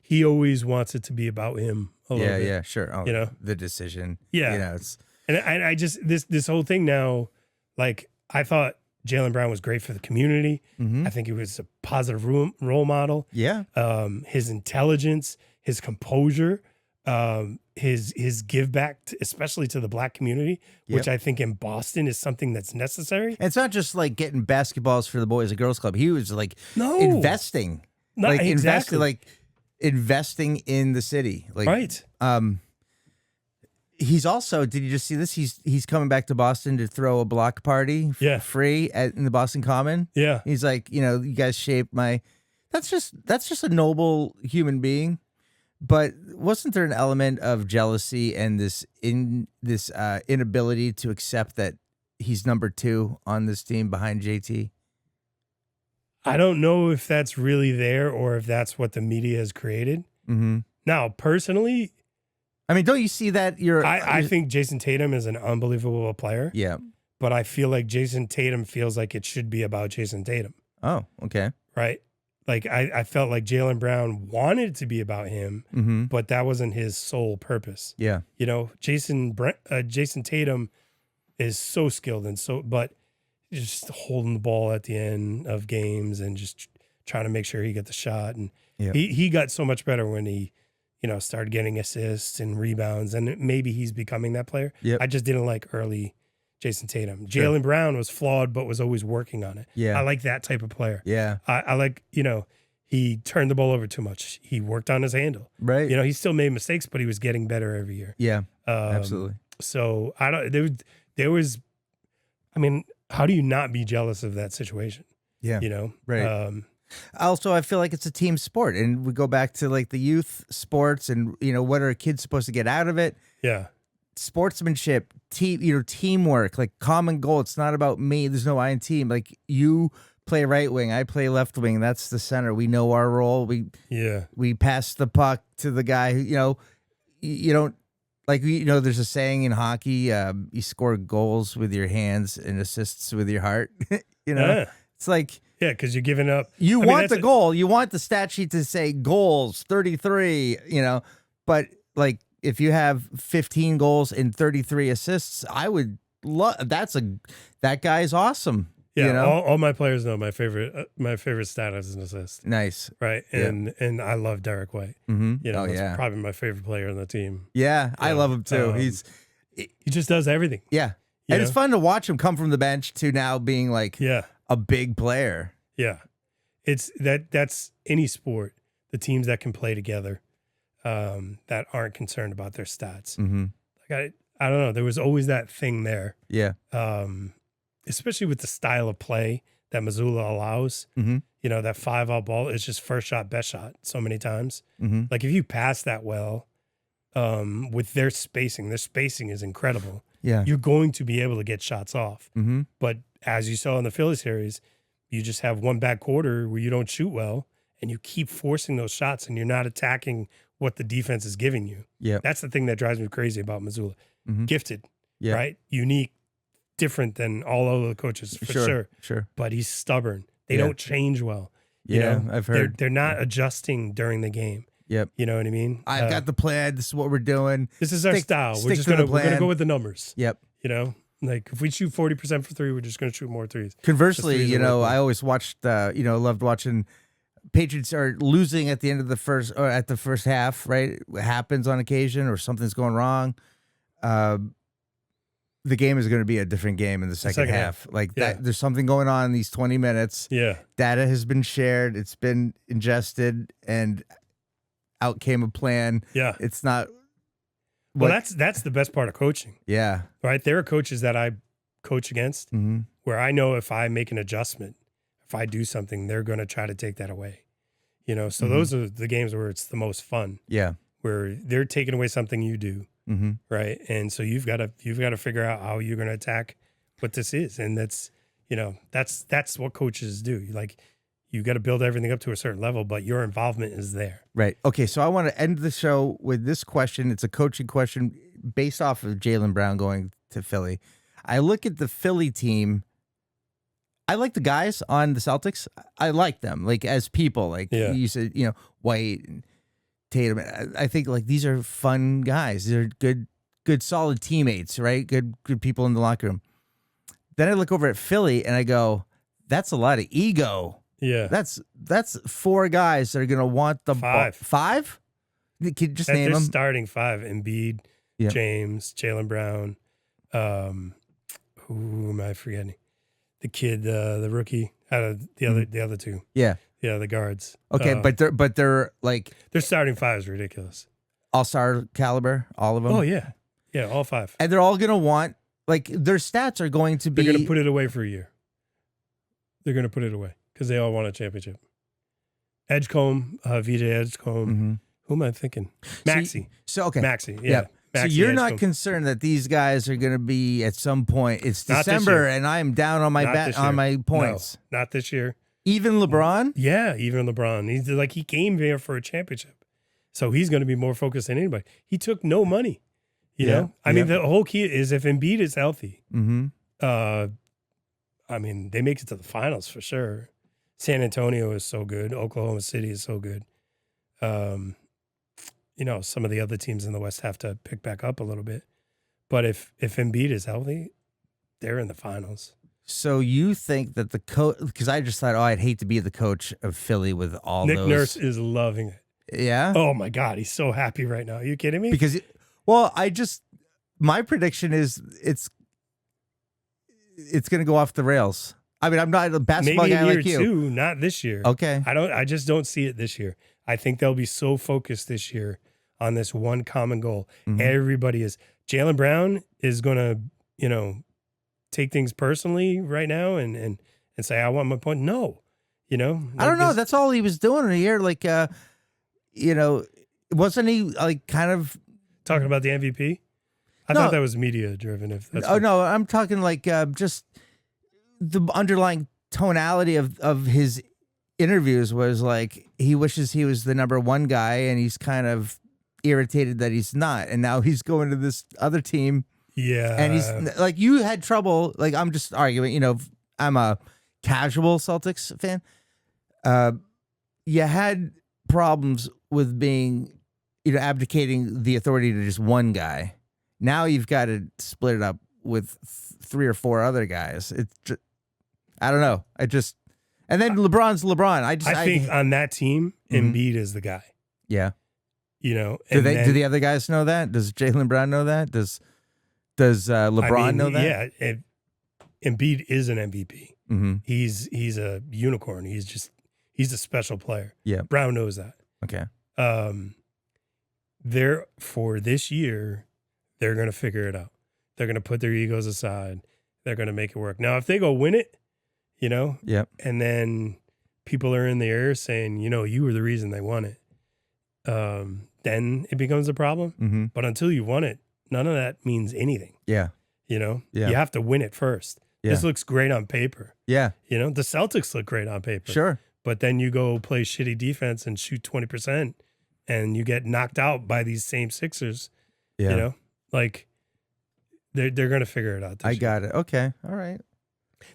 Speaker 1: He always wants it to be about him a little
Speaker 2: Yeah.
Speaker 1: bit.
Speaker 2: Yeah. Sure. Oh,
Speaker 1: You know?
Speaker 2: the decision.
Speaker 1: Yeah.
Speaker 2: You know, it's
Speaker 1: And I just, this whole thing now, like, I thought Jaylen Brown was great for the community.
Speaker 2: mm-hmm.
Speaker 1: I think he was a positive role model.
Speaker 2: Yeah.
Speaker 1: His intelligence, his composure, his give back, especially to the Black community, which I think in Boston is something that's necessary.
Speaker 2: And it's not just like getting basketballs for the Boys and Girls Club. He was like
Speaker 1: No.
Speaker 2: investing.
Speaker 1: No,
Speaker 2: like
Speaker 1: exactly.
Speaker 2: investing in the city. Like
Speaker 1: Right.
Speaker 2: He's also, did you just see this? He's coming back to Boston to throw a block party free in the Boston Common.
Speaker 1: Yeah.
Speaker 2: He's like, you know, you guys shaped my, that's just a noble human being. But wasn't there an element of jealousy and this inability to accept that he's number 2 on this team behind JT?
Speaker 1: I don't know if that's really there or if that's what the media has created.
Speaker 2: Mm-hmm.
Speaker 1: Now, personally,
Speaker 2: I mean, don't you see that?
Speaker 1: I think Jason Tatum is an unbelievable player,
Speaker 2: yeah.
Speaker 1: but I feel like Jason Tatum feels like it should be about Jason Tatum,
Speaker 2: Oh, okay.
Speaker 1: right? Like I felt like Jaylen Brown wanted it to be about him,
Speaker 2: Mm-hmm.
Speaker 1: but that wasn't his sole purpose.
Speaker 2: Yeah.
Speaker 1: You know, Jason Tatum is so skilled but just holding the ball at the end of games and just trying to make sure he get the shot. And
Speaker 2: Yeah.
Speaker 1: he got so much better when he, you know, started getting assists and rebounds, and maybe he's becoming that player.
Speaker 2: Yep.
Speaker 1: I just didn't like early Jason Tatum.
Speaker 2: Sure.
Speaker 1: Jaylen Brown was flawed, but was always working on it.
Speaker 2: Yeah.
Speaker 1: I like that type of player.
Speaker 2: Yeah.
Speaker 1: I like, you know, he turned the ball over too much. He worked on his handle.
Speaker 2: Right.
Speaker 1: You know, he still made mistakes, but he was getting better every year.
Speaker 2: Yeah.
Speaker 1: Um,
Speaker 2: Absolutely.
Speaker 1: So I don't. There was. I mean, how do you not be jealous of that situation?
Speaker 2: Yeah.
Speaker 1: You know.
Speaker 2: Right. Also, I feel like it's a team sport, and we go back to like the youth sports, and you know, what are kids supposed to get out of it?
Speaker 1: Yeah.
Speaker 2: Sportsmanship, teamwork, like common goal. It's not about me. There's no I in team. Like you play right wing, I play left wing. That's the center. We know our role. We pass the puck to the guy who, you know, you don't like, you know, there's a saying in hockey, you score goals with your hands and assists with your heart. You know,
Speaker 1: Yeah.
Speaker 2: it's like,
Speaker 1: Yeah, because you're giving up.
Speaker 2: you
Speaker 1: I mean,
Speaker 2: want
Speaker 1: that's
Speaker 2: the goal. You want the stat sheet to say goals, 33, you know, but like if you have 15 goals and 33 assists, I would love, that guy's awesome.
Speaker 1: Yeah,
Speaker 2: you know?
Speaker 1: all my players know my favorite stat is an assist,
Speaker 2: Nice.
Speaker 1: right? And I love Derek White.
Speaker 2: Mm-hmm.
Speaker 1: You know,
Speaker 2: Oh
Speaker 1: he's
Speaker 2: yeah.
Speaker 1: probably my favorite player on the team.
Speaker 2: Yeah, I
Speaker 1: Yeah.
Speaker 2: love him too. He's
Speaker 1: He just does everything.
Speaker 2: yeah.
Speaker 1: You
Speaker 2: And it's
Speaker 1: know?
Speaker 2: fun to watch him come from the bench to now being like
Speaker 1: Yeah,
Speaker 2: a big player.
Speaker 1: yeah. It's that's any sport. The teams that can play together, that aren't concerned about their stats.
Speaker 2: Mm-hmm.
Speaker 1: Like I don't know. There was always that thing there,
Speaker 2: Yeah.
Speaker 1: especially with the style of play that Missoula allows.
Speaker 2: Mm-hmm.
Speaker 1: You know, that 5-out ball is just first shot, best shot so many times.
Speaker 2: Mm-hmm.
Speaker 1: Like if you pass that well, with their spacing is incredible.
Speaker 2: Yeah.
Speaker 1: You're going to be able to get shots off.
Speaker 2: Mm-hmm.
Speaker 1: But as you saw in the Philly series, you just have one bad quarter where you don't shoot well and you keep forcing those shots and you're not attacking what the defense is giving you.
Speaker 2: Yeah.
Speaker 1: That's the thing that drives me crazy about Missoula.
Speaker 2: Mm-hmm.
Speaker 1: Gifted,
Speaker 2: Yeah.
Speaker 1: right? Unique, different than all other coaches for sure.
Speaker 2: Sure.
Speaker 1: But he's stubborn. They
Speaker 2: Yeah.
Speaker 1: don't change well. You
Speaker 2: Yeah,
Speaker 1: know?
Speaker 2: I've heard.
Speaker 1: They're not adjusting during the game.
Speaker 2: Yep.
Speaker 1: You know what I mean?
Speaker 2: I've got the plan. This is what we're doing.
Speaker 1: This is our style.
Speaker 2: stick
Speaker 1: We're just
Speaker 2: to the
Speaker 1: we're gonna
Speaker 2: plan.
Speaker 1: go with the numbers.
Speaker 2: Yep.
Speaker 1: You know, like if we shoot 40% for three, we're just gonna shoot more threes.
Speaker 2: Conversely,
Speaker 1: Just
Speaker 2: you know,
Speaker 1: reason why.
Speaker 2: I always watched, loved watching Patriots are losing at the end of the first or at the first half, right? It happens on occasion or something's going wrong. The game is going to be a different game in the second half. Like
Speaker 1: Yeah.
Speaker 2: that, there's something going on in these 20 minutes.
Speaker 1: Yeah.
Speaker 2: Data has been shared. It's been ingested and out came a plan.
Speaker 1: Yeah.
Speaker 2: It's not.
Speaker 1: Well, that's the best part of coaching,
Speaker 2: Yeah.
Speaker 1: right? There are coaches that I coach against
Speaker 2: Mm-hmm.
Speaker 1: where I know if I make an adjustment, if I do something, they're going to try to take that away. You know, so those are the games where it's the most fun,
Speaker 2: Yeah.
Speaker 1: where they're taking away something you do,
Speaker 2: Mm-hmm.
Speaker 1: right? And so you've got to figure out how you're going to attack what this is, and that's what coaches do. Like you got to build everything up to a certain level, but your involvement is there.
Speaker 2: Right. Okay. So I want to end the show with this question. It's a coaching question based off of Jaylen Brown going to Philly. I look at the Philly team. I like the guys on the Celtics. I like them, like as people. Like you said, you know, White and Tatum. I think like these are fun guys. They're good, solid teammates, right? Good people in the locker room. Then I look over at Philly and I go, that's a lot of ego.
Speaker 1: Yeah.
Speaker 2: That's 4 guys that are gonna want the ball. 5? You could just name
Speaker 1: They're
Speaker 2: them.
Speaker 1: starting 5: Embiid,
Speaker 2: Yep.
Speaker 1: James, Jaylen Brown. Who am I forgetting? The kid, the rookie out of the other two.
Speaker 2: Yeah.
Speaker 1: Yeah, the guards.
Speaker 2: Okay, but they're like
Speaker 1: Their starting 5 is ridiculous.
Speaker 2: all-star caliber, all of them.
Speaker 1: Oh yeah, yeah, all 5.
Speaker 2: And they're all gonna want like their stats are going to be.
Speaker 1: They're going to put it away for a year. They're going to put it away because they all want a championship. Edgecombe, VJ Edgecombe.
Speaker 2: Mhm.
Speaker 1: Who am I thinking? Maxey.
Speaker 2: So okay,
Speaker 1: Maxey. Yeah.
Speaker 2: Yeah. So
Speaker 1: Maxey
Speaker 2: you're not
Speaker 1: Edgecombe.
Speaker 2: concerned that these guys are going to be at some point. It's
Speaker 1: Not this
Speaker 2: December,
Speaker 1: year.
Speaker 2: and I am down on my
Speaker 1: Not this year.
Speaker 2: my points.
Speaker 1: No, not this year.
Speaker 2: Even LeBron.
Speaker 1: Yeah, even LeBron. He's like he came here for a championship, so he's going to be more focused than anybody. He took no money. You
Speaker 2: Yeah,
Speaker 1: know, I mean, the whole key is if Embiid is healthy.
Speaker 2: Mm-hmm.
Speaker 1: I mean, they make it to the finals for sure. San Antonio is so good. Oklahoma City is so good. You know, some of the other teams in the West have to pick back up a little bit. But if Embiid is healthy, they're in the finals.
Speaker 2: So you think that the coach? Because I just thought, I'd hate to be the coach of Philly with all
Speaker 1: Nick
Speaker 2: those.
Speaker 1: Nurse is loving it.
Speaker 2: Yeah.
Speaker 1: Oh my God, he's so happy right now. Are you kidding me?
Speaker 2: Because, my prediction is it's going to go off the rails. I mean, I'm not a basketball
Speaker 1: maybe
Speaker 2: guy
Speaker 1: in year
Speaker 2: like you.
Speaker 1: 2, not this year.
Speaker 2: Okay.
Speaker 1: I just don't see it this year. I think they'll be so focused this year on this one common goal.
Speaker 2: Mhm.
Speaker 1: Everybody is. Jaylen Brown is going to, you know, take things personally right now and say, I want my point. No, you know,
Speaker 2: I don't know.
Speaker 1: this-
Speaker 2: That's all he was doing in a year. Like, wasn't he like kind of?
Speaker 1: talking about the MVP. I
Speaker 2: No.
Speaker 1: thought that was media driven. If that's
Speaker 2: Oh no, I'm talking like just the underlying tonality of his interviews was like he wishes he was the number 1 guy, and he's kind of irritated that he's not, and now he's going to this other team,
Speaker 1: yeah,
Speaker 2: and he's like, you had trouble. Like, I'm just arguing. You know, I'm a casual Celtics fan. You had problems with being, abdicating the authority to just one guy. Now you've got to split it up with 3 or 4 other guys. It's just, I don't know. And then LeBron's LeBron.
Speaker 1: I think on that team, Embiid is the guy.
Speaker 2: Yeah.
Speaker 1: You know,
Speaker 2: Do the other guys know that? Does Jaylen Brown know that? Does LeBron know that?
Speaker 1: Yeah, Embiid is an MVP.
Speaker 2: Mm-hmm.
Speaker 1: He's a unicorn. He's a special player.
Speaker 2: Yeah.
Speaker 1: Brown knows that.
Speaker 2: Okay.
Speaker 1: They're for this year, they're gonna figure it out. They're gonna put their egos aside. They're gonna make it work. Now, if they go win it, you know,
Speaker 2: yep.
Speaker 1: And then people are in the air saying, you know, you were the reason they won it. Then it becomes a problem.
Speaker 2: Mm-hmm.
Speaker 1: But until you won it, none of that means anything.
Speaker 2: Yeah.
Speaker 1: You know,
Speaker 2: yeah.
Speaker 1: You have to win it first. Yeah. This looks great on paper.
Speaker 2: Yeah.
Speaker 1: You know, the Celtics look great on paper.
Speaker 2: Sure.
Speaker 1: But then you go play shitty defense and shoot 20% and you get knocked out by these same Sixers. Yeah. You know, like they're going to figure it out.
Speaker 2: I got it. Okay. All right.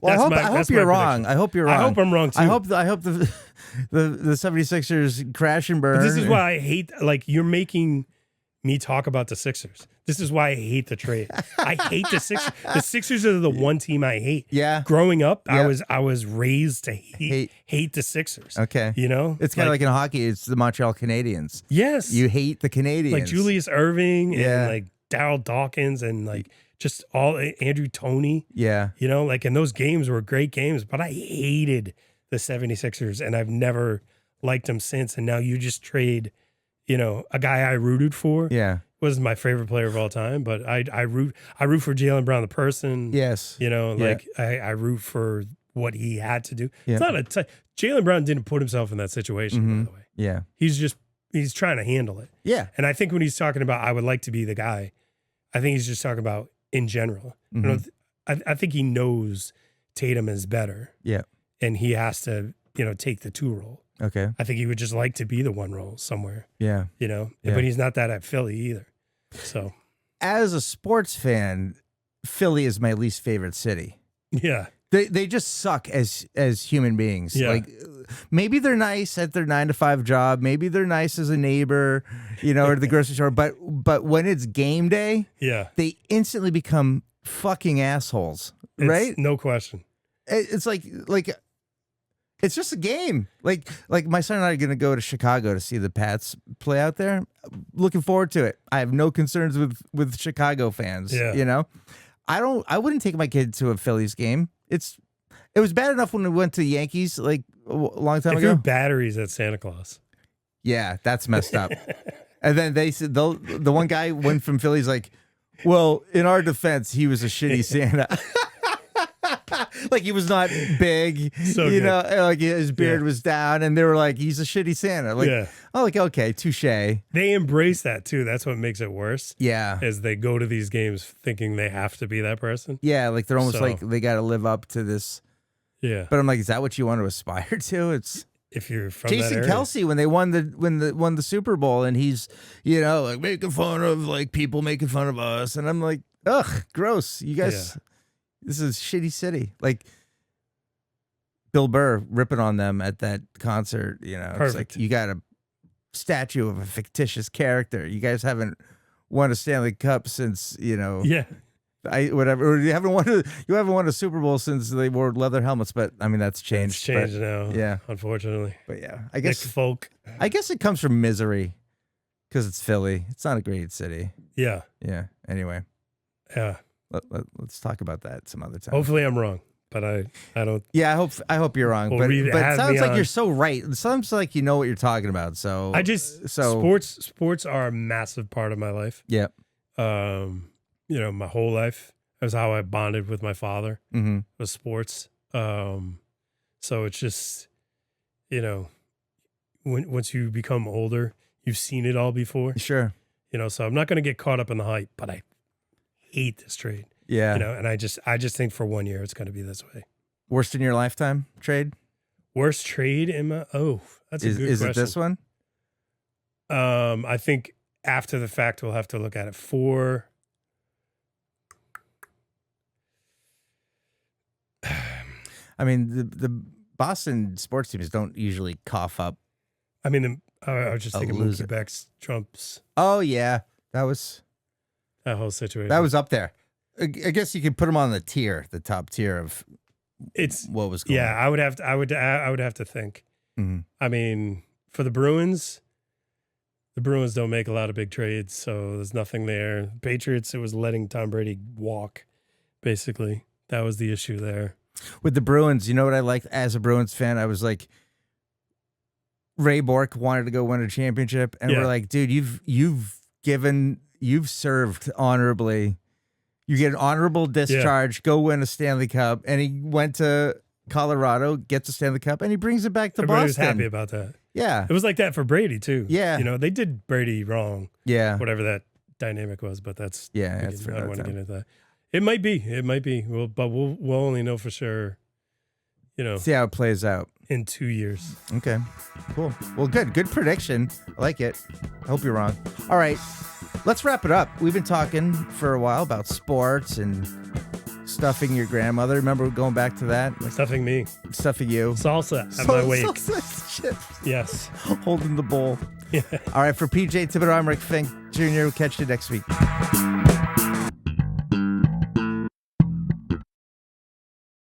Speaker 2: Well, I hope you're wrong.
Speaker 1: I hope I'm wrong too.
Speaker 2: I hope the 76ers crash and burn.
Speaker 1: But this is why I hate, like, you're making me talk about the Sixers. This is why I hate the trade. I hate the Sixers. The Sixers are the one team I hate.
Speaker 2: Yeah.
Speaker 1: Growing up, I was raised to hate the Sixers.
Speaker 2: Okay.
Speaker 1: You know?
Speaker 2: It's kind of like in hockey, it's the Montreal Canadiens.
Speaker 1: Yes.
Speaker 2: You hate the Canadiens.
Speaker 1: Like Julius Erving and like Darryl Dawkins and like just all Andrew Toney.
Speaker 2: Yeah.
Speaker 1: You know, like, and those games were great games, but I hated the 76ers and I've never liked them since. And now you just trade, you know, a guy I rooted for.
Speaker 2: Yeah.
Speaker 1: Was my favorite player of all time, but I root for Jaylen Brown, the person.
Speaker 2: Yes.
Speaker 1: You know, like I root for what he had to do.
Speaker 2: Yeah.
Speaker 1: It's not Jaylen Brown didn't put himself in that situation, by the way.
Speaker 2: Yeah.
Speaker 1: He's trying to handle it.
Speaker 2: Yeah.
Speaker 1: And I think when he's talking about, I would like to be the guy, I think he's just talking about in general. You know, I think he knows Tatum is better.
Speaker 2: Yeah.
Speaker 1: And he has to, you know, take the 2 role.
Speaker 2: Okay.
Speaker 1: I think he would just like to be the 1 role somewhere.
Speaker 2: Yeah.
Speaker 1: You know,
Speaker 2: yeah.
Speaker 1: But he's not that at Philly either. So,
Speaker 2: as a sports fan, Philly is my least favorite city.
Speaker 1: Yeah.
Speaker 2: They just suck as human beings.
Speaker 1: Yeah.
Speaker 2: Like, maybe they're nice at their 9-to-5 job. Maybe they're nice as a neighbor, you know, or the grocery store. But when it's game day, they instantly become fucking assholes, right?
Speaker 1: No question.
Speaker 2: It's like it's just a game. Like my son and I are going to go to Chicago to see the Pats play out there. Looking forward to it. I have no concerns with Chicago fans.
Speaker 1: Yeah.
Speaker 2: You know, I wouldn't take my kid to a Phillies game. It was bad enough when we went to the Yankees like a long time
Speaker 1: if
Speaker 2: ago.
Speaker 1: Your batteries at Santa Claus.
Speaker 2: Yeah, that's messed up. And then they said the one guy went from Philly's like, well, in our defense, he was a shitty Santa. Like he was not big, you know, like his beard was down, and they were like, he's a shitty Santa. Like, oh, like, okay, touche.
Speaker 1: They embrace that too. That's what makes it worse.
Speaker 2: Yeah.
Speaker 1: As they go to these games thinking they have to be that person.
Speaker 2: Yeah, like they're almost like they got to live up to this.
Speaker 1: Yeah.
Speaker 2: But I'm like, is that what you want to aspire to? It's
Speaker 1: if you're from
Speaker 2: Jason Kelce when they won the Super Bowl, and he's, you know, like making fun of like people making fun of us, and I'm like, ugh, gross. You guys. Yeah. This is a shitty city. Like Bill Burr ripping on them at that concert, you know. It's like you got a statue of a fictitious character. You guys haven't won a Stanley Cup since, you know.
Speaker 1: Yeah.
Speaker 2: Or you haven't won a Super Bowl since they wore leather helmets, but I mean that's changed.
Speaker 1: It's changed now.
Speaker 2: Yeah.
Speaker 1: Unfortunately.
Speaker 2: But yeah. I guess
Speaker 1: folk.
Speaker 2: I guess it comes from misery. Because it's Philly. It's not a great city.
Speaker 1: Yeah.
Speaker 2: Yeah. Anyway.
Speaker 1: Yeah.
Speaker 2: Let's talk about that some other time.
Speaker 1: Hopefully I'm wrong, but I don't.
Speaker 2: Yeah, I hope you're wrong. But it sounds like you're so right. It sounds like you know what you're talking about. So
Speaker 1: sports are a massive part of my life.
Speaker 2: Yeah.
Speaker 1: You know, my whole life. That's how I bonded with my father. Was sports. So it's just, you know, once you become older, you've seen it all before.
Speaker 2: Sure.
Speaker 1: You know, so I'm not going to get caught up in the hype, but I hate this trade.
Speaker 2: Yeah.
Speaker 1: You know, and I just think for 1 year it's going to be this way.
Speaker 2: Worst in your lifetime trade?
Speaker 1: Worst trade in my that's a good question.
Speaker 2: Is it this one?
Speaker 1: I think after the fact we'll have to look at it.
Speaker 2: I mean, the Boston sports teams don't usually cough up.
Speaker 1: I mean, I was just thinking Mookie Betts, Trump's.
Speaker 2: Oh yeah, that
Speaker 1: whole situation.
Speaker 2: That was up there. I guess you could put them on the top tier of what was going on.
Speaker 1: I would have to think.
Speaker 2: Mhm.
Speaker 1: I mean, for the Bruins don't make a lot of big trades, so there's nothing there. Patriots, it was letting Tom Brady walk, basically. That was the issue there.
Speaker 2: With the Bruins, you know what I liked as a Bruins fan? I was like, Ray Bork wanted to go win a championship, and we're like, dude, you've served honorably. You get an honorable discharge, go win a Stanley Cup, and he went to Colorado, gets a Stanley Cup, and he brings it back to
Speaker 1: Everybody
Speaker 2: Boston.
Speaker 1: was happy about that.
Speaker 2: Yeah.
Speaker 1: It was like that for Brady, too.
Speaker 2: Yeah.
Speaker 1: You know, they did Brady wrong.
Speaker 2: Yeah.
Speaker 1: Whatever that dynamic was, but that's...
Speaker 2: That's for
Speaker 1: I don't
Speaker 2: another
Speaker 1: want to
Speaker 2: time.
Speaker 1: get into that. It might be. But we'll only know for sure, you know,
Speaker 2: See how it plays out.
Speaker 1: in 2 years.
Speaker 2: Okay, cool. Well, good prediction. I like it. I hope you're wrong. All right, let's wrap it up. We've been talking for a while about sports and stuffing your grandmother. Remember going back to that? Like
Speaker 1: Stuffing me.
Speaker 2: stuffing you.
Speaker 1: Salsa at my wake.
Speaker 2: Shit.
Speaker 1: Yes.
Speaker 2: Holding the bowl.
Speaker 1: Yeah.
Speaker 2: All right, for PJ Thibodeau, I'm Rick Fink Jr. We'll catch you next week.